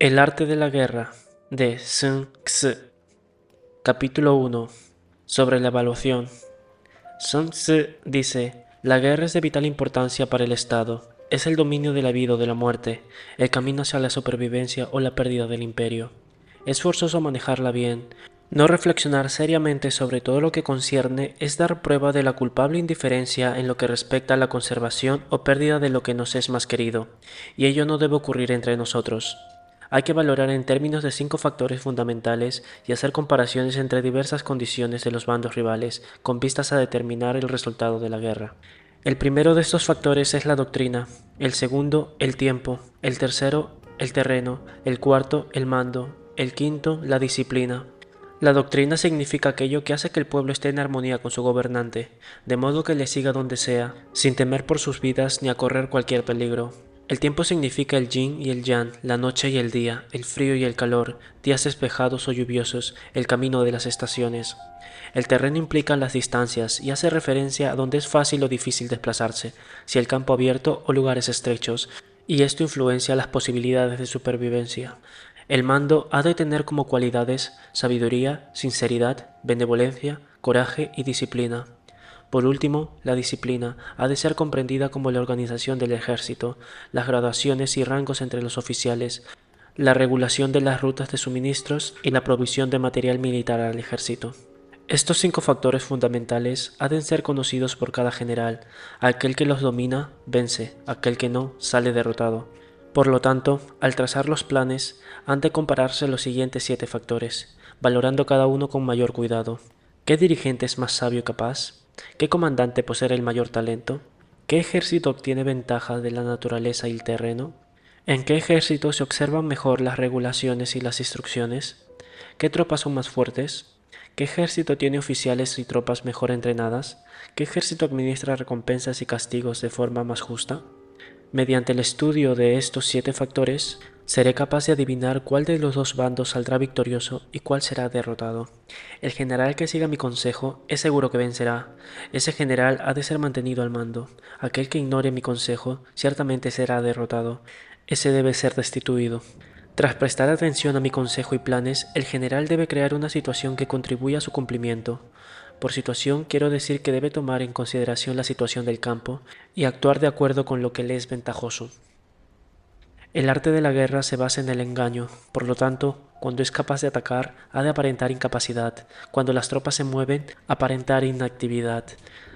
El arte de la guerra de Sun Tzu. Capítulo 1. Sobre la evaluación. Sun Tzu dice: la guerra es de vital importancia para el Estado. Es el dominio de la vida o de la muerte, el camino hacia la supervivencia o la pérdida del imperio. Es forzoso manejarla bien. No reflexionar seriamente sobre todo lo que concierne es dar prueba de la culpable indiferencia en lo que respecta a la conservación o pérdida de lo que nos es más querido, y ello no debe ocurrir entre nosotros. Hay que valorar en términos de 5 factores fundamentales y hacer comparaciones entre diversas condiciones de los bandos rivales con vistas a determinar el resultado de la guerra. El primero de estos factores es la doctrina, el segundo, el tiempo, el tercero, el terreno, el cuarto, el mando, el quinto, la disciplina. La doctrina significa aquello que hace que el pueblo esté en armonía con su gobernante, de modo que le siga donde sea, sin temer por sus vidas ni a correr cualquier peligro. El tiempo significa el yin y el yang, la noche y el día, el frío y el calor, días despejados o lluviosos, el camino de las estaciones. El terreno implica las distancias y hace referencia a donde es fácil o difícil desplazarse, si el campo abierto o lugares estrechos, y esto influencia las posibilidades de supervivencia. El mando ha de tener como cualidades sabiduría, sinceridad, benevolencia, coraje y disciplina. Por último, la disciplina ha de ser comprendida como la organización del ejército, las graduaciones y rangos entre los oficiales, la regulación de las rutas de suministros y la provisión de material militar al ejército. Estos 5 factores fundamentales han de ser conocidos por cada general. Aquel que los domina, vence; aquel que no, sale derrotado. Por lo tanto, al trazar los planes, han de compararse los siguientes 7 factores, valorando cada uno con mayor cuidado. ¿Qué dirigente es más sabio y capaz? ¿Qué comandante posee el mayor talento? ¿Qué ejército obtiene ventaja de la naturaleza y el terreno? ¿En qué ejército se observan mejor las regulaciones y las instrucciones? ¿Qué tropas son más fuertes? ¿Qué ejército tiene oficiales y tropas mejor entrenadas? ¿Qué ejército administra recompensas y castigos de forma más justa? Mediante el estudio de estos 7 factores, seré capaz de adivinar cuál de los dos bandos saldrá victorioso y cuál será derrotado. El general que siga mi consejo es seguro que vencerá. Ese general ha de ser mantenido al mando. Aquel que ignore mi consejo ciertamente será derrotado. Ese debe ser destituido. Tras prestar atención a mi consejo y planes, el general debe crear una situación que contribuya a su cumplimiento. Por situación quiero decir que debe tomar en consideración la situación del campo y actuar de acuerdo con lo que le es ventajoso. El arte de la guerra se basa en el engaño, por lo tanto, cuando es capaz de atacar, ha de aparentar incapacidad; cuando las tropas se mueven, aparentar inactividad.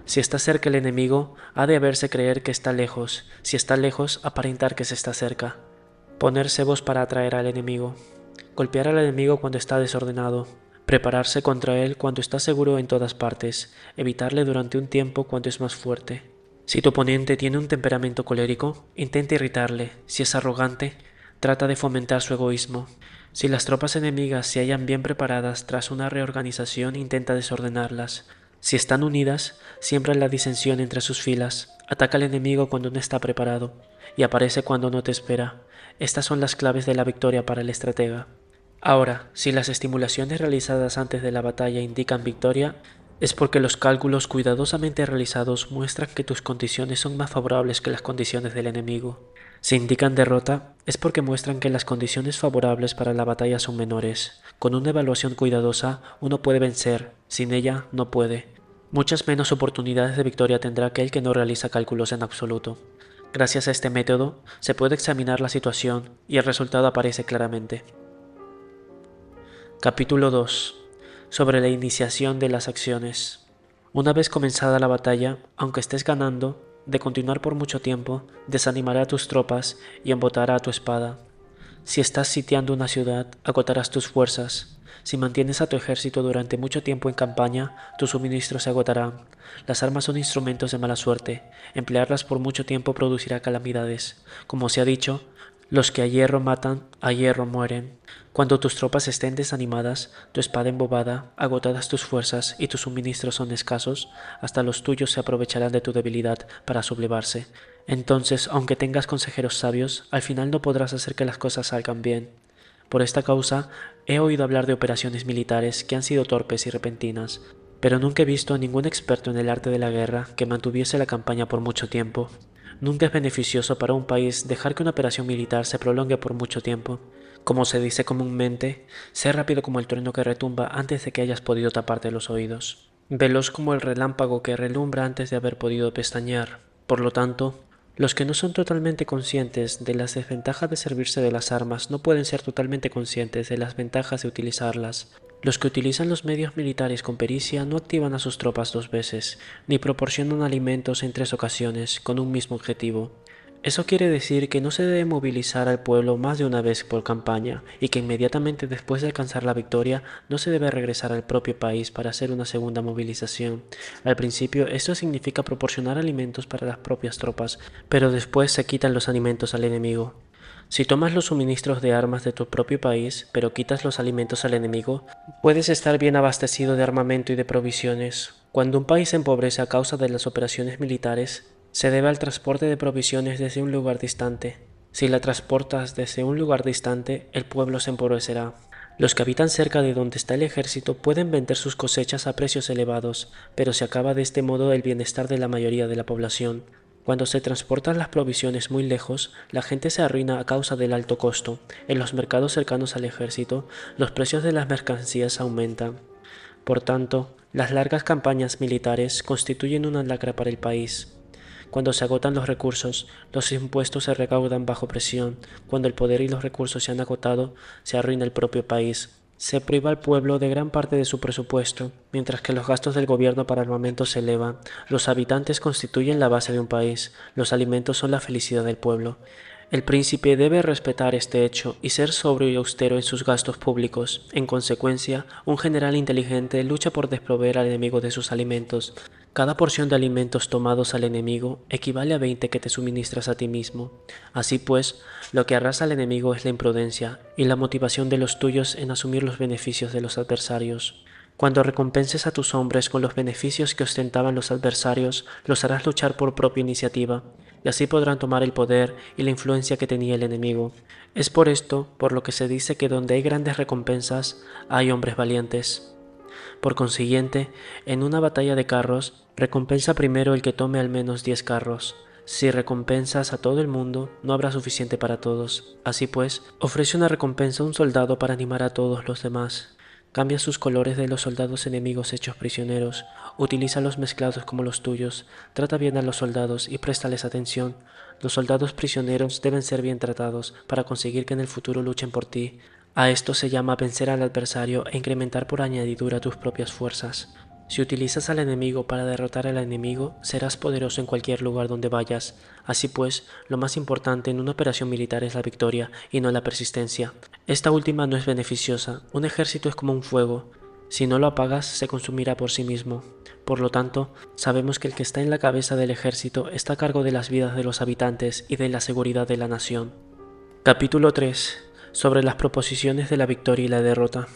Si está cerca el enemigo, ha de hacerse creer que está lejos; si está lejos, aparentar que se está cerca. Poner cebos para atraer al enemigo. Golpear al enemigo cuando está desordenado. Prepararse contra él cuando está seguro en todas partes. Evitarle durante un tiempo cuando es más fuerte. Si tu oponente tiene un temperamento colérico, intenta irritarle. Si es arrogante, trata de fomentar su egoísmo. Si las tropas enemigas se hallan bien preparadas tras una reorganización, intenta desordenarlas. Si están unidas, siembra la disensión entre sus filas. Ataca al enemigo cuando no está preparado y aparece cuando no te espera. Estas son las claves de la victoria para el estratega. Ahora, si las estimulaciones realizadas antes de la batalla indican victoria, es porque los cálculos cuidadosamente realizados muestran que tus condiciones son más favorables que las condiciones del enemigo. Si indican derrota, es porque muestran que las condiciones favorables para la batalla son menores. Con una evaluación cuidadosa, uno puede vencer; sin ella, no puede. Muchas menos oportunidades de victoria tendrá aquel que no realiza cálculos en absoluto. Gracias a este método, se puede examinar la situación y el resultado aparece claramente. Capítulo 2. Sobre la iniciación de las acciones. Una vez comenzada la batalla, aunque estés ganando, de continuar por mucho tiempo, desanimará a tus tropas y embotará a tu espada. Si estás sitiando una ciudad, agotarás tus fuerzas. Si mantienes a tu ejército durante mucho tiempo en campaña, tus suministros se agotarán. Las armas son instrumentos de mala suerte. Emplearlas por mucho tiempo producirá calamidades. Como se ha dicho, los que a hierro matan, a hierro mueren. Cuando tus tropas estén desanimadas, tu espada embobada, agotadas tus fuerzas y tus suministros son escasos, hasta los tuyos se aprovecharán de tu debilidad para sublevarse. Entonces, aunque tengas consejeros sabios, al final no podrás hacer que las cosas salgan bien. Por esta causa, he oído hablar de operaciones militares que han sido torpes y repentinas, pero nunca he visto a ningún experto en el arte de la guerra que mantuviese la campaña por mucho tiempo. Nunca es beneficioso para un país dejar que una operación militar se prolongue por mucho tiempo. Como se dice comúnmente, sé rápido como el trueno que retumba antes de que hayas podido taparte los oídos. Veloz como el relámpago que relumbra antes de haber podido pestañear. Por lo tanto, los que no son totalmente conscientes de las desventajas de servirse de las armas no pueden ser totalmente conscientes de las ventajas de utilizarlas. Los que utilizan los medios militares con pericia no activan a sus tropas 2 veces, ni proporcionan alimentos en 3 ocasiones con un mismo objetivo. Eso quiere decir que no se debe movilizar al pueblo más de una vez por campaña y que inmediatamente después de alcanzar la victoria no se debe regresar al propio país para hacer una segunda movilización. Al principio esto significa proporcionar alimentos para las propias tropas, pero después se quitan los alimentos al enemigo. Si tomas los suministros de armas de tu propio país, pero quitas los alimentos al enemigo, puedes estar bien abastecido de armamento y de provisiones. Cuando un país se empobrece a causa de las operaciones militares, se debe al transporte de provisiones desde un lugar distante. Si la transportas desde un lugar distante, el pueblo se empobrecerá. Los que habitan cerca de donde está el ejército pueden vender sus cosechas a precios elevados, pero se acaba de este modo el bienestar de la mayoría de la población. Cuando se transportan las provisiones muy lejos, la gente se arruina a causa del alto costo. En los mercados cercanos al ejército, los precios de las mercancías aumentan. Por tanto, las largas campañas militares constituyen una lacra para el país. Cuando se agotan los recursos, los impuestos se recaudan bajo presión. Cuando el poder y los recursos se han agotado, se arruina el propio país. Se priva al pueblo de gran parte de su presupuesto, mientras que los gastos del gobierno para armamento se elevan. Los habitantes constituyen la base de un país, los alimentos son la felicidad del pueblo. El príncipe debe respetar este hecho y ser sobrio y austero en sus gastos públicos. En consecuencia, un general inteligente lucha por desproveer al enemigo de sus alimentos. Cada porción de alimentos tomados al enemigo equivale a 20 que te suministras a ti mismo. Así pues, lo que arrasa al enemigo es la imprudencia y la motivación de los tuyos en asumir los beneficios de los adversarios. Cuando recompenses a tus hombres con los beneficios que ostentaban los adversarios, los harás luchar por propia iniciativa, y así podrán tomar el poder y la influencia que tenía el enemigo. Es por esto por lo que se dice que donde hay grandes recompensas, hay hombres valientes. Por consiguiente, en una batalla de carros, recompensa primero el que tome al menos 10 carros. Si recompensas a todo el mundo, no habrá suficiente para todos. Así pues, ofrece una recompensa a un soldado para animar a todos los demás. Cambia sus colores de los soldados enemigos hechos prisioneros, utilízalos mezclados como los tuyos, trata bien a los soldados y préstales atención. Los soldados prisioneros deben ser bien tratados para conseguir que en el futuro luchen por ti. A esto se llama vencer al adversario e incrementar por añadidura tus propias fuerzas. Si utilizas al enemigo para derrotar al enemigo, serás poderoso en cualquier lugar donde vayas. Así pues, lo más importante en una operación militar es la victoria y no la persistencia. Esta última no es beneficiosa. Un ejército es como un fuego. Si no lo apagas, se consumirá por sí mismo. Por lo tanto, sabemos que el que está en la cabeza del ejército está a cargo de las vidas de los habitantes y de la seguridad de la nación. Capítulo 3. Sobre las proposiciones de la victoria y la derrota.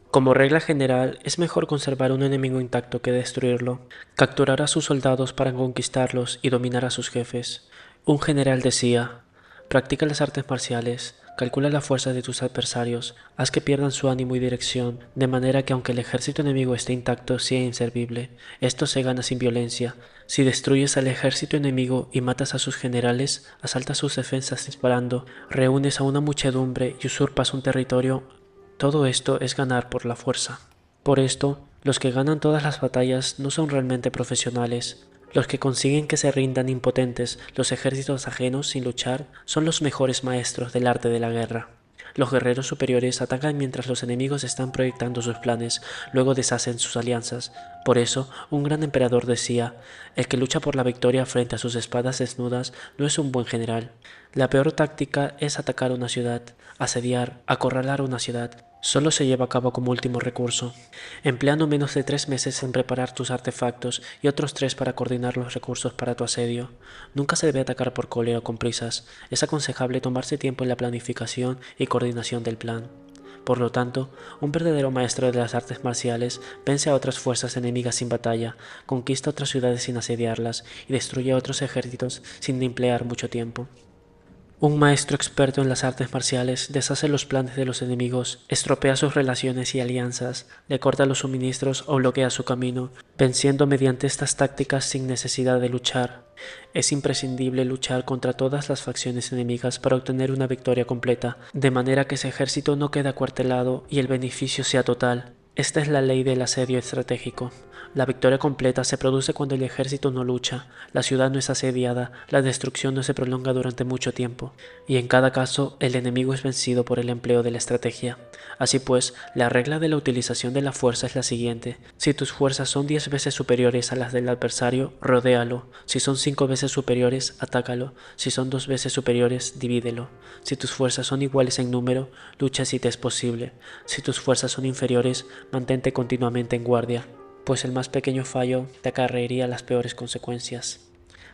Como regla general, es mejor conservar un enemigo intacto que destruirlo, capturar a sus soldados para conquistarlos y dominar a sus jefes. Un general decía: practica las artes marciales, calcula la fuerza de tus adversarios, haz que pierdan su ánimo y dirección, de manera que aunque el ejército enemigo esté intacto, sea inservible. Esto se gana sin violencia. Si destruyes al ejército enemigo y matas a sus generales, asaltas sus defensas disparando, reúnes a una muchedumbre y usurpas un territorio, todo esto es ganar por la fuerza. Por esto, los que ganan todas las batallas no son realmente profesionales. Los que consiguen que se rindan impotentes los ejércitos ajenos sin luchar son los mejores maestros del arte de la guerra. Los guerreros superiores atacan mientras los enemigos están proyectando sus planes, luego deshacen sus alianzas. Por eso, un gran emperador decía: el que lucha por la victoria frente a sus espadas desnudas no es un buen general. La peor táctica es atacar una ciudad, asediar, acorralar una ciudad. Solo se lleva a cabo como último recurso. Emplea no menos de 3 meses en preparar tus artefactos y otros 3 para coordinar los recursos para tu asedio. Nunca se debe atacar por cólera o con prisas. Es aconsejable tomarse tiempo en la planificación y coordinación del plan. Por lo tanto, un verdadero maestro de las artes marciales vence a otras fuerzas enemigas sin batalla, conquista otras ciudades sin asediarlas y destruye a otros ejércitos sin emplear mucho tiempo. Un maestro experto en las artes marciales deshace los planes de los enemigos, estropea sus relaciones y alianzas, le corta los suministros o bloquea su camino, venciendo mediante estas tácticas sin necesidad de luchar. Es imprescindible luchar contra todas las facciones enemigas para obtener una victoria completa, de manera que ese ejército no quede acuartelado y el beneficio sea total. Esta es la ley del asedio estratégico. La victoria completa se produce cuando el ejército no lucha, la ciudad no es asediada, la destrucción no se prolonga durante mucho tiempo, y en cada caso el enemigo es vencido por el empleo de la estrategia. Así pues, la regla de la utilización de la fuerza es la siguiente: si tus fuerzas son 10 veces superiores a las del adversario, rodéalo; si son 5 veces superiores, atácalo; si son 2 veces superiores, divídelo; si tus fuerzas son iguales en número, lucha si te es posible; si tus fuerzas son inferiores, mantente continuamente en guardia, pues el más pequeño fallo te acarrearía las peores consecuencias.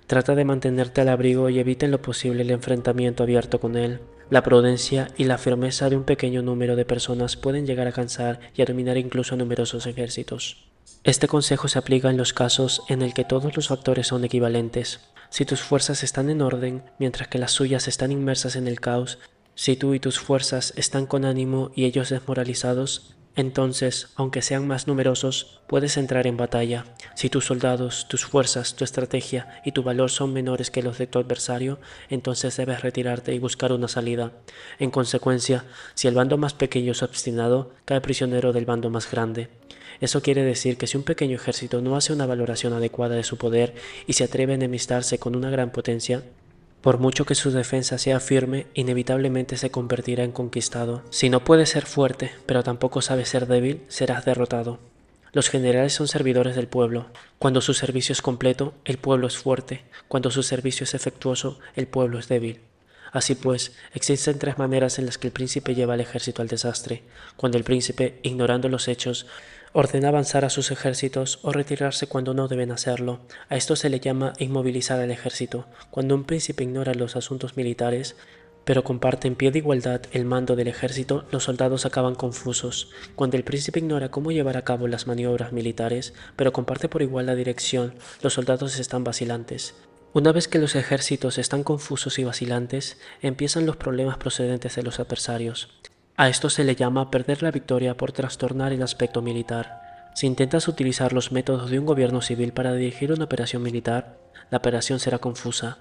Trata de mantenerte al abrigo y evita en lo posible el enfrentamiento abierto con él. La prudencia y la firmeza de un pequeño número de personas pueden llegar a cansar y a dominar incluso a numerosos ejércitos. Este consejo se aplica en los casos en el que todos los factores son equivalentes. Si tus fuerzas están en orden, mientras que las suyas están inmersas en el caos, si tú y tus fuerzas están con ánimo y ellos desmoralizados, entonces, aunque sean más numerosos, puedes entrar en batalla. Si tus soldados, tus fuerzas, tu estrategia y tu valor son menores que los de tu adversario, entonces debes retirarte y buscar una salida. En consecuencia, si el bando más pequeño es obstinado, cae prisionero del bando más grande. Eso quiere decir que si un pequeño ejército no hace una valoración adecuada de su poder y se atreve a enemistarse con una gran potencia, por mucho que su defensa sea firme, inevitablemente se convertirá en conquistado. Si no puedes ser fuerte, pero tampoco sabes ser débil, serás derrotado. Los generales son servidores del pueblo. Cuando su servicio es completo, el pueblo es fuerte. Cuando su servicio es efectuoso, el pueblo es débil. Así pues, existen 3 maneras en las que el príncipe lleva al ejército al desastre: cuando el príncipe, ignorando los hechos, ordena avanzar a sus ejércitos o retirarse cuando no deben hacerlo. A esto se le llama inmovilizar al ejército. Cuando un príncipe ignora los asuntos militares, pero comparte en pie de igualdad el mando del ejército, los soldados acaban confusos. Cuando el príncipe ignora cómo llevar a cabo las maniobras militares, pero comparte por igual la dirección, los soldados están vacilantes. Una vez que los ejércitos están confusos y vacilantes, empiezan los problemas procedentes de los adversarios. A esto se le llama perder la victoria por trastornar el aspecto militar. Si intentas utilizar los métodos de un gobierno civil para dirigir una operación militar, la operación será confusa.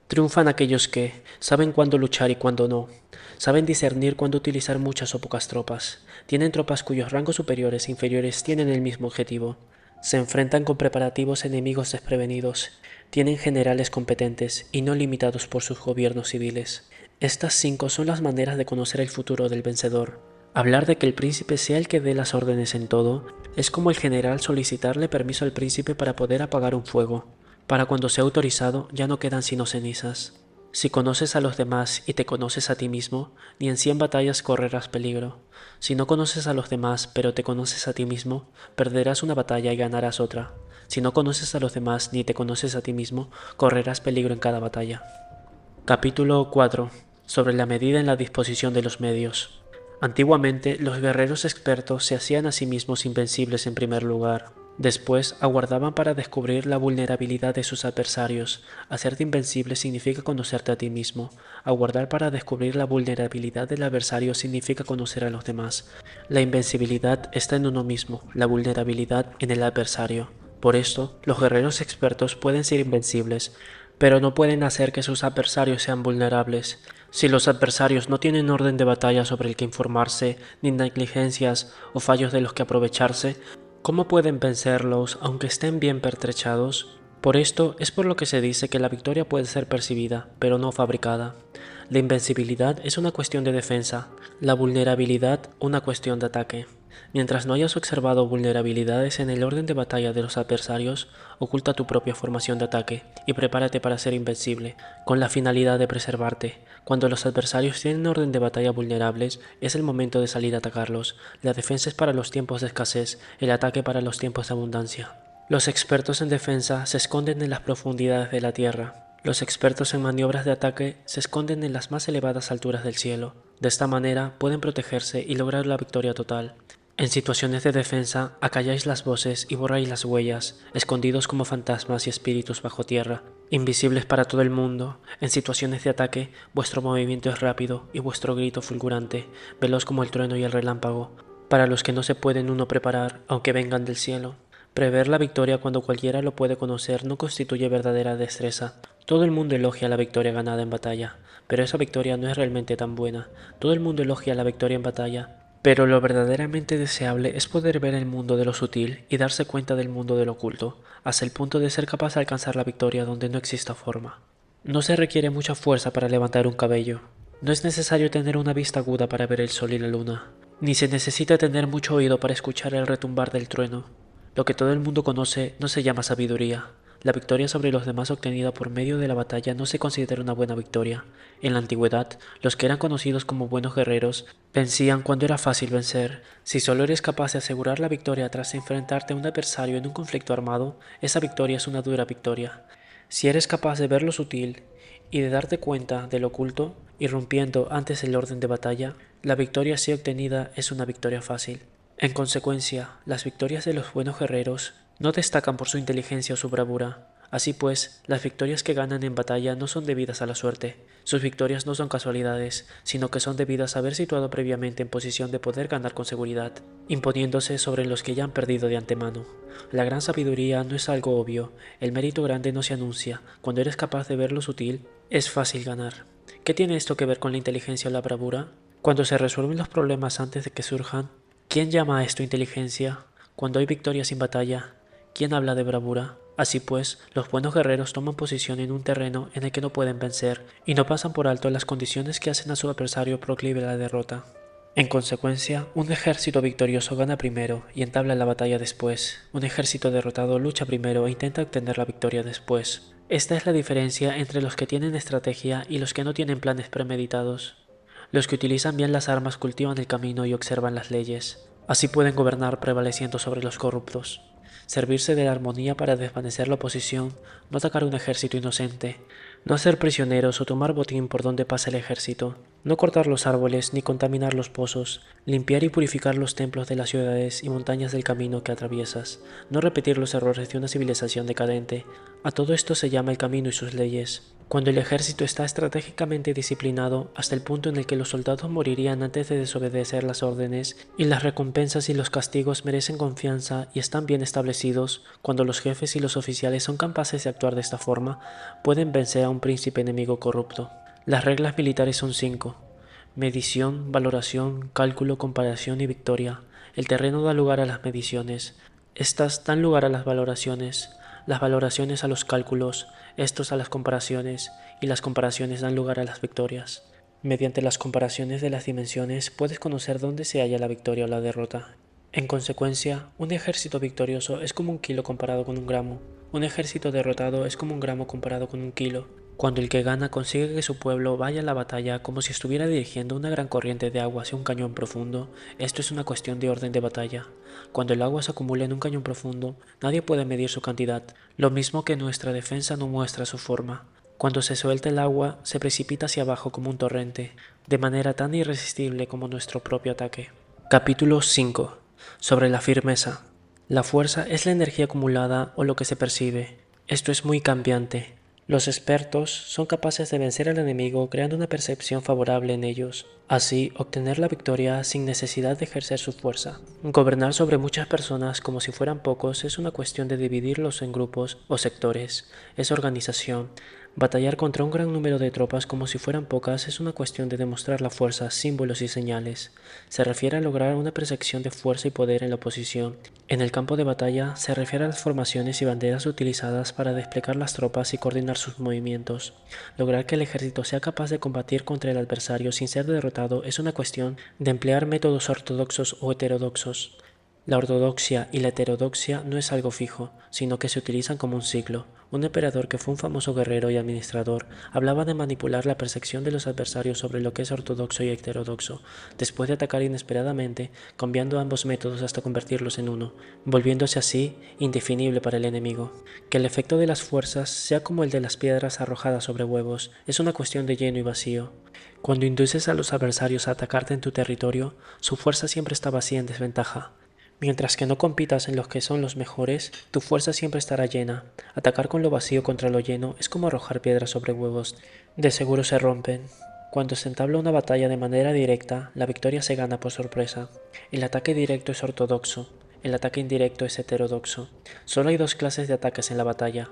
Triunfan aquellos que saben cuándo luchar y cuándo no, saben discernir cuándo utilizar muchas o pocas tropas, tienen tropas cuyos rangos superiores e inferiores tienen el mismo objetivo, se enfrentan con preparativos enemigos desprevenidos, tienen generales competentes y no limitados por sus gobiernos civiles. Estas 5 son las maneras de conocer el futuro del vencedor. Hablar de que el príncipe sea el que dé las órdenes en todo es como el general solicitarle permiso al príncipe para poder apagar un fuego. Para cuando sea autorizado ya no quedan sino cenizas. Si conoces a los demás y te conoces a ti mismo, ni en 100 batallas correrás peligro. Si no conoces a los demás pero te conoces a ti mismo, perderás una batalla y ganarás otra. Si no conoces a los demás ni te conoces a ti mismo, correrás peligro en cada batalla. Capítulo 4. Sobre la medida en la disposición de los medios. Antiguamente, los guerreros expertos se hacían a sí mismos invencibles en primer lugar. Después, aguardaban para descubrir la vulnerabilidad de sus adversarios. Hacerte invencible significa conocerte a ti mismo. Aguardar para descubrir la vulnerabilidad del adversario significa conocer a los demás. La invencibilidad está en uno mismo, la vulnerabilidad en el adversario. Por esto, los guerreros expertos pueden ser invencibles, pero no pueden hacer que sus adversarios sean vulnerables. Si los adversarios no tienen orden de batalla sobre el que informarse, ni negligencias o fallos de los que aprovecharse, ¿cómo pueden vencerlos aunque estén bien pertrechados? Por esto es por lo que se dice que la victoria puede ser percibida, pero no fabricada. La invencibilidad es una cuestión de defensa, la vulnerabilidad una cuestión de ataque. Mientras no hayas observado vulnerabilidades en el orden de batalla de los adversarios, oculta tu propia formación de ataque y prepárate para ser invencible, con la finalidad de preservarte. Cuando los adversarios tienen orden de batalla vulnerables, es el momento de salir a atacarlos. La defensa es para los tiempos de escasez, el ataque para los tiempos de abundancia. Los expertos en defensa se esconden en las profundidades de la tierra. Los expertos en maniobras de ataque se esconden en las más elevadas alturas del cielo. De esta manera pueden protegerse y lograr la victoria total. En situaciones de defensa, acalláis las voces y borráis las huellas, escondidos como fantasmas y espíritus bajo tierra. invisibles para todo el mundo. En situaciones de ataque, vuestro movimiento es rápido y vuestro grito fulgurante, veloz como el trueno y el relámpago. Para los que no se pueden uno preparar, aunque vengan del cielo. Prever la victoria cuando cualquiera lo puede conocer no constituye verdadera destreza. Todo el mundo elogia la victoria ganada en batalla, pero esa victoria no es realmente tan buena. Todo el mundo elogia la victoria en batalla, pero lo verdaderamente deseable es poder ver el mundo de lo sutil y darse cuenta del mundo de lo oculto, hasta el punto de ser capaz de alcanzar la victoria donde no exista forma. No se requiere mucha fuerza para levantar un cabello. No es necesario tener una vista aguda para ver el sol y la luna, ni se necesita tener mucho oído para escuchar el retumbar del trueno. Lo que todo el mundo conoce no se llama sabiduría. La victoria sobre los demás obtenida por medio de la batalla no se considera una buena victoria. En la antigüedad, los que eran conocidos como buenos guerreros vencían cuando era fácil vencer. Si solo eres capaz de asegurar la victoria tras enfrentarte a un adversario en un conflicto armado, esa victoria es una dura victoria. Si eres capaz de ver lo sutil y de darte cuenta de lo oculto, irrumpiendo antes el orden de batalla, la victoria así obtenida es una victoria fácil. En consecuencia, las victorias de los buenos guerreros no destacan por su inteligencia o su bravura. Así pues, las victorias que ganan en batalla no son debidas a la suerte. Sus victorias no son casualidades, sino que son debidas a haber situado previamente en posición de poder ganar con seguridad, imponiéndose sobre los que ya han perdido de antemano. La gran sabiduría no es algo obvio, el mérito grande no se anuncia. Cuando eres capaz de ver lo sutil, es fácil ganar. ¿Qué tiene esto que ver con la inteligencia o la bravura? Cuando se resuelven los problemas antes de que surjan, ¿quién llama a esto inteligencia? Cuando hay victoria sin batalla, ¿quién habla de bravura? Así pues, los buenos guerreros toman posición en un terreno en el que no pueden vencer y no pasan por alto las condiciones que hacen a su adversario proclive a la derrota. En consecuencia, un ejército victorioso gana primero y entabla la batalla después. Un ejército derrotado lucha primero e intenta obtener la victoria después. Esta es la diferencia entre los que tienen estrategia y los que no tienen planes premeditados. Los que utilizan bien las armas cultivan el camino y observan las leyes. Así pueden gobernar prevaleciendo sobre los corruptos. Servirse de la armonía para desvanecer la oposición, no atacar un ejército inocente, no hacer prisioneros o tomar botín por donde pasa el ejército, no cortar los árboles ni contaminar los pozos, limpiar y purificar los templos de las ciudades y montañas del camino que atraviesas, no repetir los errores de una civilización decadente. A todo esto se llama el camino y sus leyes. Cuando el ejército está estratégicamente disciplinado hasta el punto en el que los soldados morirían antes de desobedecer las órdenes y las recompensas y los castigos merecen confianza y están bien establecidos, cuando los jefes y los oficiales son capaces de actuar de esta forma, pueden vencer a un príncipe enemigo corrupto. Las reglas militares son 5: medición, valoración, cálculo, comparación y victoria. El terreno da lugar a las mediciones. Estas dan lugar a las valoraciones a los cálculos, estos a las comparaciones, y las comparaciones dan lugar a las victorias. Mediante las comparaciones de las dimensiones puedes conocer dónde se halla la victoria o la derrota. En consecuencia, un ejército victorioso es como un kilo comparado con un gramo. Un ejército derrotado es como un gramo comparado con un kilo. Cuando el que gana consigue que su pueblo vaya a la batalla como si estuviera dirigiendo una gran corriente de agua hacia un cañón profundo, esto es una cuestión de orden de batalla. Cuando el agua se acumula en un cañón profundo, nadie puede medir su cantidad, lo mismo que nuestra defensa no muestra su forma. Cuando se suelta el agua, se precipita hacia abajo como un torrente, de manera tan irresistible como nuestro propio ataque. Capítulo 5. Sobre la firmeza. La fuerza es la energía acumulada o lo que se percibe. Esto es muy cambiante. Los expertos son capaces de vencer al enemigo creando una percepción favorable en ellos, así obtener la victoria sin necesidad de ejercer su fuerza. Gobernar sobre muchas personas como si fueran pocos es una cuestión de dividirlos en grupos o sectores, es organización. Batallar contra un gran número de tropas como si fueran pocas es una cuestión de demostrar la fuerza, símbolos y señales. Se refiere a lograr una percepción de fuerza y poder en la oposición. En el campo de batalla se refiere a las formaciones y banderas utilizadas para desplegar las tropas y coordinar sus movimientos. Lograr que el ejército sea capaz de combatir contra el adversario sin ser derrotado es una cuestión de emplear métodos ortodoxos o heterodoxos. La ortodoxia y la heterodoxia no es algo fijo, sino que se utilizan como un ciclo. Un emperador que fue un famoso guerrero y administrador hablaba de manipular la percepción de los adversarios sobre lo que es ortodoxo y heterodoxo, después de atacar inesperadamente, cambiando ambos métodos hasta convertirlos en uno, volviéndose así indefinible para el enemigo. Que el efecto de las fuerzas sea como el de las piedras arrojadas sobre huevos es una cuestión de lleno y vacío. Cuando induces a los adversarios a atacarte en tu territorio, su fuerza siempre está vacía en desventaja. Mientras que no compitas en los que son los mejores, tu fuerza siempre estará llena. Atacar con lo vacío contra lo lleno es como arrojar piedras sobre huevos. De seguro se rompen. Cuando se entabla una batalla de manera directa, la victoria se gana por sorpresa. El ataque directo es ortodoxo, el ataque indirecto es heterodoxo. Solo hay dos clases de ataques en la batalla: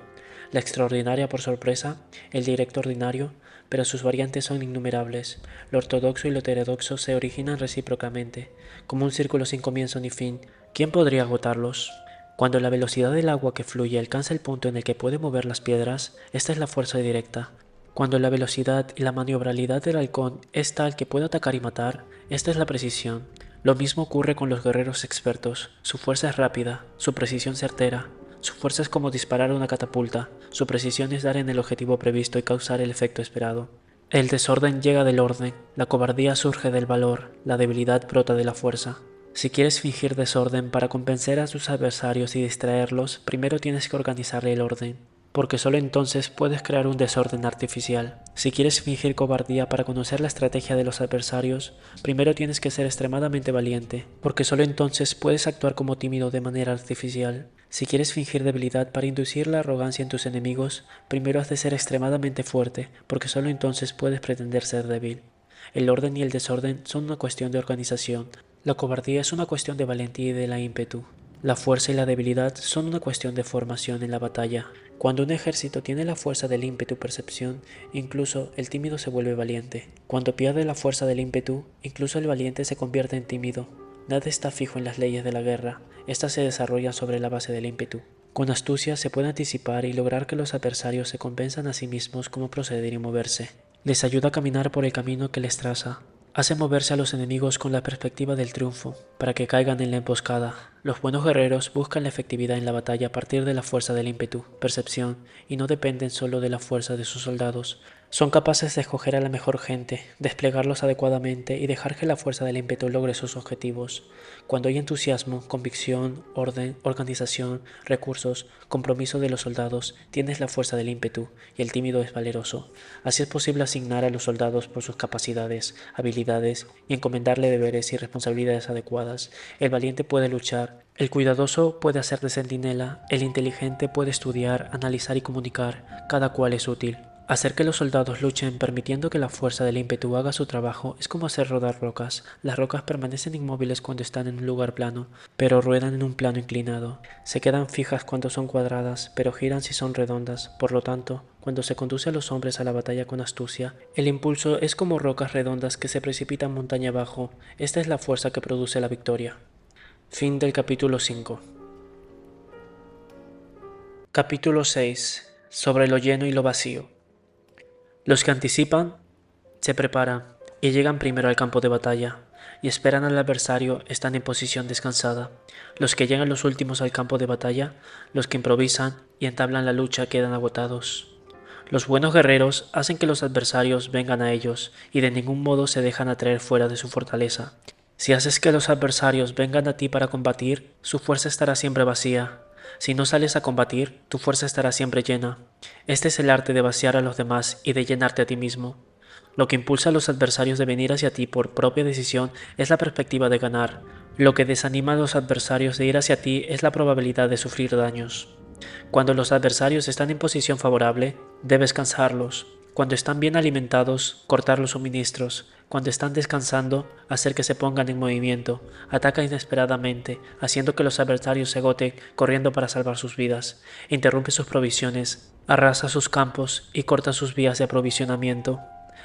la extraordinaria por sorpresa, el directo ordinario, pero sus variantes son innumerables. Lo ortodoxo y lo heterodoxo se originan recíprocamente, como un círculo sin comienzo ni fin. ¿Quién podría agotarlos? Cuando la velocidad del agua que fluye alcanza el punto en el que puede mover las piedras, esta es la fuerza directa. Cuando la velocidad y la maniobrabilidad del halcón es tal que puede atacar y matar, esta es la precisión. Lo mismo ocurre con los guerreros expertos. Su fuerza es rápida, su precisión certera. Su fuerza es como disparar una catapulta, su precisión es dar en el objetivo previsto y causar el efecto esperado. El desorden llega del orden, la cobardía surge del valor, la debilidad brota de la fuerza. Si quieres fingir desorden para convencer a tus adversarios y distraerlos, primero tienes que organizarle el orden, porque solo entonces puedes crear un desorden artificial. Si quieres fingir cobardía para conocer la estrategia de los adversarios, primero tienes que ser extremadamente valiente, porque solo entonces puedes actuar como tímido de manera artificial. Si quieres fingir debilidad para inducir la arrogancia en tus enemigos, primero has de ser extremadamente fuerte, porque solo entonces puedes pretender ser débil. El orden y el desorden son una cuestión de organización. La cobardía es una cuestión de valentía y de la ímpetu. La fuerza y la debilidad son una cuestión de formación en la batalla. Cuando un ejército tiene la fuerza del ímpetu y percepción, incluso el tímido se vuelve valiente. Cuando pierde la fuerza del ímpetu, incluso el valiente se convierte en tímido. Nada está fijo en las leyes de la guerra, estas se desarrollan sobre la base del ímpetu. Con astucia se puede anticipar y lograr que los adversarios se convenzan a sí mismos cómo proceder y moverse. Les ayuda a caminar por el camino que les traza. Hace moverse a los enemigos con la perspectiva del triunfo, para que caigan en la emboscada. Los buenos guerreros buscan la efectividad en la batalla a partir de la fuerza del ímpetu, percepción, y no dependen solo de la fuerza de sus soldados. Son capaces de escoger a la mejor gente, desplegarlos adecuadamente y dejar que la fuerza del ímpetu logre sus objetivos. Cuando hay entusiasmo, convicción, orden, organización, recursos, compromiso de los soldados, tienes la fuerza del ímpetu y el tímido es valeroso. Así es posible asignar a los soldados por sus capacidades, habilidades y encomendarle deberes y responsabilidades adecuadas. El valiente puede luchar, el cuidadoso puede hacer de centinela, el inteligente puede estudiar, analizar y comunicar, cada cual es útil. Hacer que los soldados luchen permitiendo que la fuerza del ímpetu haga su trabajo es como hacer rodar rocas. Las rocas permanecen inmóviles cuando están en un lugar plano, pero ruedan en un plano inclinado. Se quedan fijas cuando son cuadradas, pero giran si son redondas. Por lo tanto, cuando se conduce a los hombres a la batalla con astucia, el impulso es como rocas redondas que se precipitan montaña abajo. Esta es la fuerza que produce la victoria. Fin del capítulo 5. Capítulo 6. Sobre lo lleno y lo vacío. Los que anticipan se preparan y llegan primero al campo de batalla y esperan al adversario están en posición descansada. Los que llegan los últimos al campo de batalla, los que improvisan y entablan la lucha quedan agotados. Los buenos guerreros hacen que los adversarios vengan a ellos y de ningún modo se dejan atraer fuera de su fortaleza. Si haces que los adversarios vengan a ti para combatir, su fuerza estará siempre vacía. Si no sales a combatir, tu fuerza estará siempre llena. Este es el arte de vaciar a los demás y de llenarte a ti mismo. Lo que impulsa a los adversarios de venir hacia ti por propia decisión es la perspectiva de ganar. Lo que desanima a los adversarios de ir hacia ti es la probabilidad de sufrir daños. Cuando los adversarios están en posición favorable, debes cansarlos. Cuando están bien alimentados, cortar los suministros. Cuando están descansando, hacer que se pongan en movimiento. Ataca inesperadamente, haciendo que los adversarios se agoten corriendo para salvar sus vidas. Interrumpe sus provisiones, arrasa sus campos y corta sus vías de aprovisionamiento.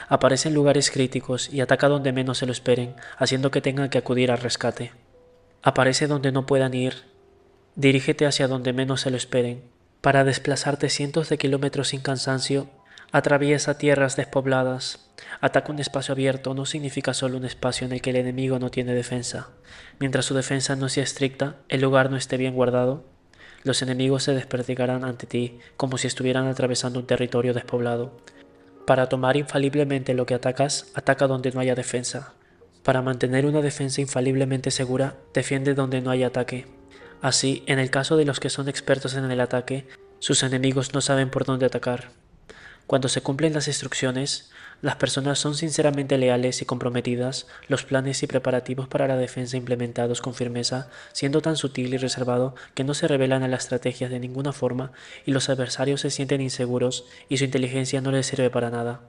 Aparece en lugares críticos y ataca donde menos se lo esperen, haciendo que tengan que acudir al rescate. Aparece donde no puedan ir. Dirígete hacia donde menos se lo esperen. Para desplazarte cientos de kilómetros sin cansancio, atraviesa tierras despobladas. Ataca un espacio abierto no significa solo un espacio en el que el enemigo no tiene defensa. Mientras su defensa no sea estricta, el lugar no esté bien guardado, los enemigos se desperdigarán ante ti como si estuvieran atravesando un territorio despoblado. Para tomar infaliblemente lo que atacas, ataca donde no haya defensa. Para mantener una defensa infaliblemente segura, defiende donde no haya ataque. Así, en el caso de los que son expertos en el ataque, sus enemigos no saben por dónde atacar. Cuando se cumplen las instrucciones, Las personas son sinceramente leales y comprometidas, los planes y preparativos para la defensa implementados con firmeza, siendo tan sutil y reservado que no se revelan a las estrategias de ninguna forma y los adversarios se sienten inseguros y su inteligencia no les sirve para nada.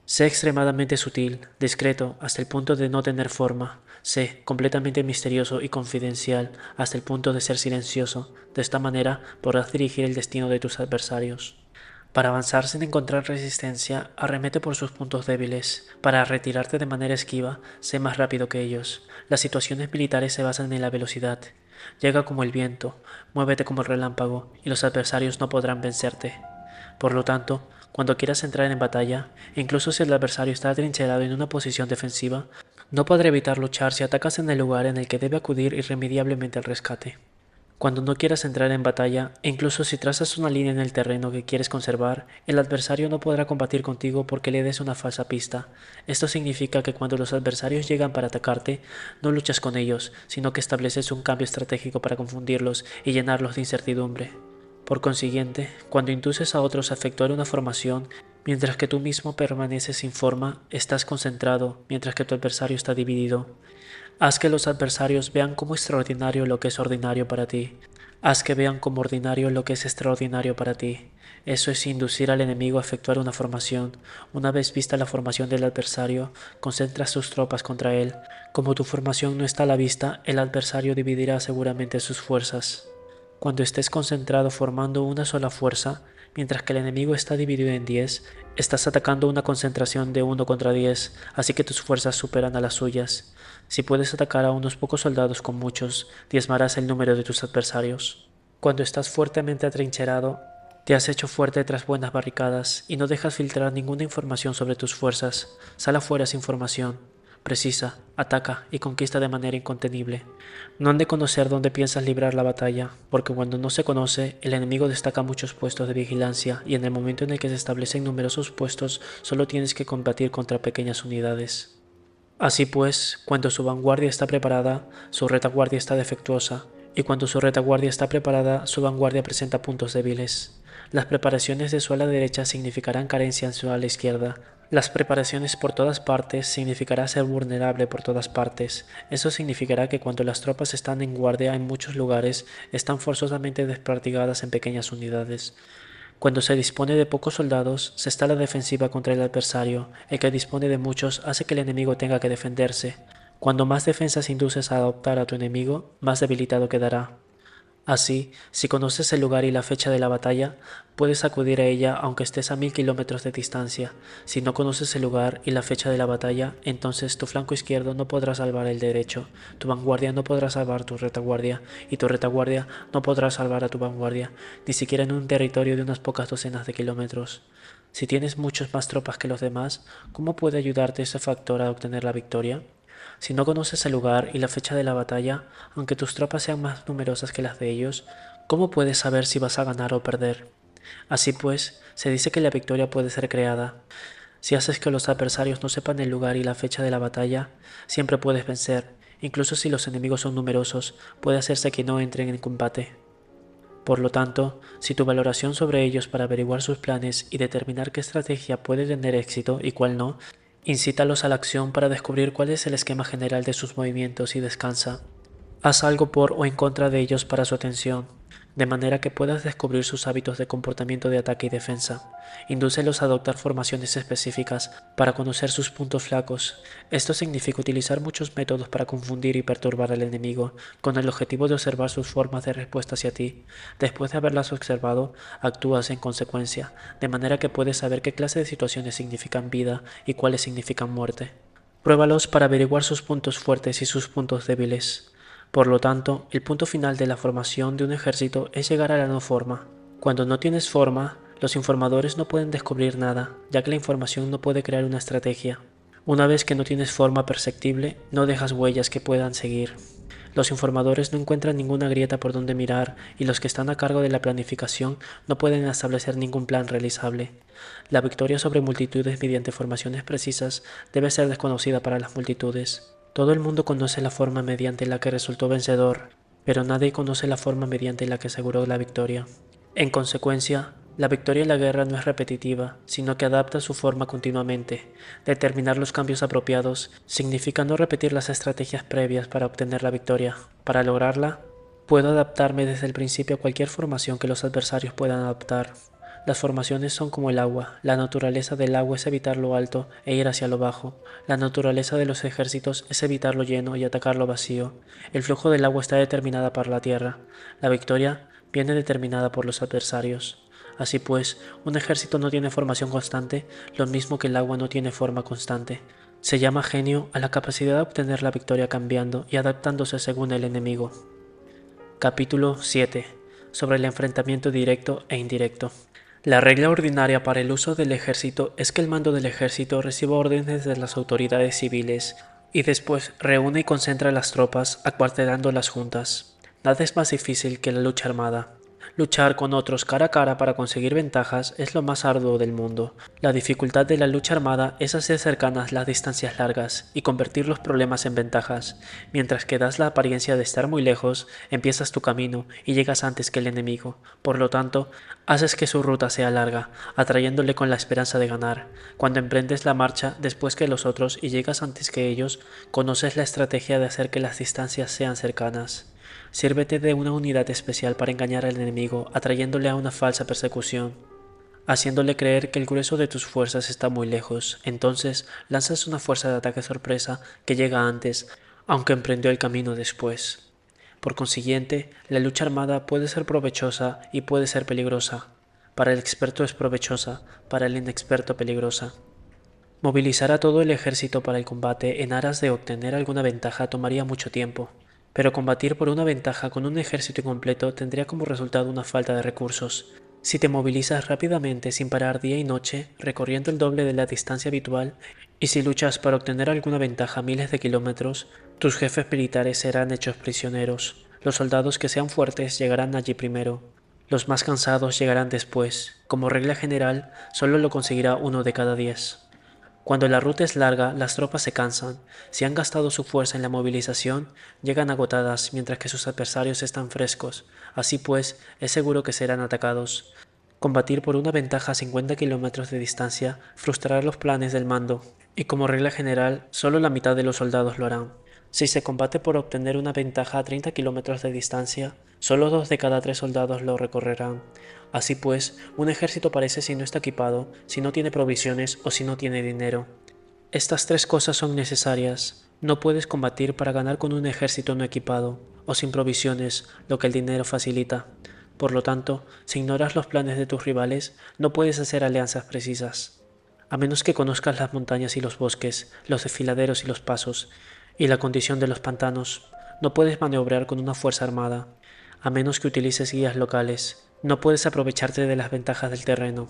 Sé extremadamente sutil, discreto, hasta el punto de no tener forma. Sé completamente misterioso y confidencial, hasta el punto de ser silencioso. De esta manera podrás dirigir el destino de tus adversarios. Para avanzar sin encontrar resistencia, arremete por sus puntos débiles. Para retirarte de manera esquiva, sé más rápido que ellos. Las situaciones militares se basan en la velocidad. Llega como el viento, muévete como el relámpago, y los adversarios no podrán vencerte. Por lo tanto, cuando quieras entrar en batalla, incluso si el adversario está atrincherado en una posición defensiva, no podrá evitar luchar si atacas en el lugar en el que debe acudir irremediablemente al rescate. Cuando no quieras entrar en batalla, e incluso si trazas una línea en el terreno que quieres conservar, el adversario no podrá combatir contigo porque le des una falsa pista. Esto significa que cuando los adversarios llegan para atacarte, no luchas con ellos, sino que estableces un cambio estratégico para confundirlos y llenarlos de incertidumbre. Por consiguiente, cuando induces a otros a efectuar una formación, mientras que tú mismo permaneces sin forma, estás concentrado, mientras que tu adversario está dividido. Haz que los adversarios vean como extraordinario lo que es ordinario para ti. Haz que vean como ordinario lo que es extraordinario para ti. Eso es inducir al enemigo a efectuar una formación. Una vez vista la formación del adversario, concentra sus tropas contra él. Como tu formación no está a la vista, el adversario dividirá seguramente sus fuerzas. Cuando estés concentrado formando una sola fuerza, mientras que el enemigo está dividido en 10, estás atacando una concentración de 1 contra 10, así que tus fuerzas superan a las suyas. Si puedes atacar a unos pocos soldados con muchos, diezmarás el número de tus adversarios. Cuando estás fuertemente atrincherado, te has hecho fuerte tras buenas barricadas y no dejas filtrar ninguna información sobre tus fuerzas. Sal afuera sin información. Precisa, ataca y conquista de manera incontenible. No han de conocer dónde piensas librar la batalla, porque cuando no se conoce, el enemigo destaca muchos puestos de vigilancia y en el momento en el que se establecen numerosos puestos, solo tienes que combatir contra pequeñas unidades. Así pues, cuando su vanguardia está preparada, su retaguardia está defectuosa, y cuando su retaguardia está preparada, su vanguardia presenta puntos débiles. Las preparaciones de su ala derecha significarán carencia en su ala izquierda. Las preparaciones por todas partes significará ser vulnerable por todas partes. Eso significará que cuando las tropas están en guardia en muchos lugares, están forzosamente desperdigadas en pequeñas unidades. Cuando se dispone de pocos soldados, se está a la defensiva contra el adversario. El que dispone de muchos hace que el enemigo tenga que defenderse. Cuando más defensas induces a adoptar a tu enemigo, más debilitado quedará. Así, si conoces el lugar y la fecha de la batalla, puedes acudir a ella aunque estés a 1000 kilómetros de distancia. Si no conoces el lugar y la fecha de la batalla, entonces tu flanco izquierdo no podrá salvar el derecho, tu vanguardia no podrá salvar tu retaguardia, y tu retaguardia no podrá salvar a tu vanguardia, ni siquiera en un territorio de unas pocas docenas de kilómetros. Si tienes muchas más tropas que los demás, ¿cómo puede ayudarte ese factor a obtener la victoria? Si no conoces el lugar y la fecha de la batalla, aunque tus tropas sean más numerosas que las de ellos, ¿cómo puedes saber si vas a ganar o perder? Así pues, se dice que la victoria puede ser creada. Si haces que los adversarios no sepan el lugar y la fecha de la batalla, siempre puedes vencer. Incluso si los enemigos son numerosos, puede hacerse que no entren en combate. Por lo tanto, si tu valoración sobre ellos para averiguar sus planes y determinar qué estrategia puede tener éxito y cuál no, incítalos a la acción para descubrir cuál es el esquema general de sus movimientos y descansa. Haz algo por o en contra de ellos para su atención, de manera que puedas descubrir sus hábitos de comportamiento de ataque y defensa. Indúcelos a adoptar formaciones específicas para conocer sus puntos flacos. Esto significa utilizar muchos métodos para confundir y perturbar al enemigo, con el objetivo de observar sus formas de respuesta hacia ti. Después de haberlas observado, actúas en consecuencia, de manera que puedes saber qué clase de situaciones significan vida y cuáles significan muerte. Pruébalos para averiguar sus puntos fuertes y sus puntos débiles. Por lo tanto, el punto final de la formación de un ejército es llegar a la no forma. Cuando no tienes forma, los informadores no pueden descubrir nada, ya que la información no puede crear una estrategia. Una vez que no tienes forma perceptible, no dejas huellas que puedan seguir. Los informadores no encuentran ninguna grieta por donde mirar y los que están a cargo de la planificación no pueden establecer ningún plan realizable. La victoria sobre multitudes mediante formaciones precisas debe ser desconocida para las multitudes. Todo el mundo conoce la forma mediante la que resultó vencedor, pero nadie conoce la forma mediante la que aseguró la victoria. En consecuencia, La victoria en la guerra no es repetitiva, sino que adapta su forma continuamente. Determinar los cambios apropiados significa no repetir las estrategias previas para obtener la victoria. Para lograrla, puedo adaptarme desde el principio a cualquier formación que los adversarios puedan adoptar. Las formaciones son como el agua. La naturaleza del agua es evitar lo alto e ir hacia lo bajo. La naturaleza de los ejércitos es evitar lo lleno y atacar lo vacío. El flujo del agua está determinada por la tierra. La victoria viene determinada por los adversarios. Así pues, un ejército no tiene formación constante, lo mismo que el agua no tiene forma constante. Se llama genio a la capacidad de obtener la victoria cambiando y adaptándose según el enemigo. Capítulo 7. Sobre el enfrentamiento directo e indirecto. La regla ordinaria para el uso del ejército es que el mando del ejército reciba órdenes de las autoridades civiles y después reúne y concentra las tropas acuartelándolas juntas. Nada es más difícil que la lucha armada. Luchar con otros cara a cara para conseguir ventajas es lo más arduo del mundo. La dificultad de la lucha armada es hacer cercanas las distancias largas y convertir los problemas en ventajas. Mientras que das la apariencia de estar muy lejos, empiezas tu camino y llegas antes que el enemigo. Por lo tanto, haces que su ruta sea larga, atrayéndole con la esperanza de ganar. Cuando emprendes la marcha después que los otros y llegas antes que ellos, conoces la estrategia de hacer que las distancias sean cercanas. Sírvete de una unidad especial para engañar al enemigo, atrayéndole a una falsa persecución, haciéndole creer que el grueso de tus fuerzas está muy lejos. Entonces lanzas una fuerza de ataque sorpresa que llega antes, aunque emprendió el camino después. Por consiguiente, la lucha armada puede ser provechosa y puede ser peligrosa. Para el experto es provechosa, para el inexperto peligrosa. Movilizar a todo el ejército para el combate en aras de obtener alguna ventaja tomaría mucho tiempo. Pero combatir por una ventaja con un ejército incompleto tendría como resultado una falta de recursos. Si te movilizas rápidamente sin parar día y noche, recorriendo el doble de la distancia habitual, y si luchas para obtener alguna ventaja a miles de kilómetros, tus jefes militares serán hechos prisioneros. Los soldados que sean fuertes llegarán allí primero. Los más cansados llegarán después. Como regla general, solo lo conseguirá 1 de cada 10. Cuando la ruta es larga, las tropas se cansan. Si han gastado su fuerza en la movilización, llegan agotadas mientras que sus adversarios están frescos. Así pues, es seguro que serán atacados. Combatir por una ventaja a 50 kilómetros de distancia frustrará los planes del mando, y como regla general, solo la mitad de los soldados lo harán. Si se combate por obtener una ventaja a 30 kilómetros de distancia, solo 2 de cada 3 soldados lo recorrerán. Así pues, un ejército parece si no está equipado, si no tiene provisiones o si no tiene dinero. Estas 3 cosas son necesarias. No puedes combatir para ganar con un ejército no equipado, o sin provisiones, lo que el dinero facilita. Por lo tanto, si ignoras los planes de tus rivales, no puedes hacer alianzas precisas. A menos que conozcas las montañas y los bosques, los desfiladeros y los pasos, y la condición de los pantanos, no puedes maniobrar con una fuerza armada. A menos que utilices guías locales, no puedes aprovecharte de las ventajas del terreno.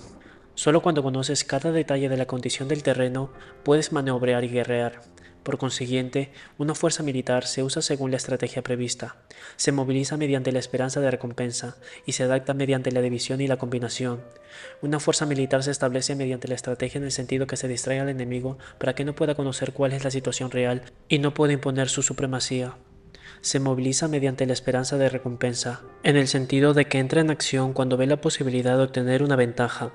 Solo cuando conoces cada detalle de la condición del terreno, puedes maniobrar y guerrear. Por consiguiente, una fuerza militar se usa según la estrategia prevista, se moviliza mediante la esperanza de recompensa y se adapta mediante la división y la combinación. Una fuerza militar se establece mediante la estrategia en el sentido que se distrae al enemigo para que no pueda conocer cuál es la situación real y no pueda imponer su supremacía. Se moviliza mediante la esperanza de recompensa, en el sentido de que entra en acción cuando ve la posibilidad de obtener una ventaja.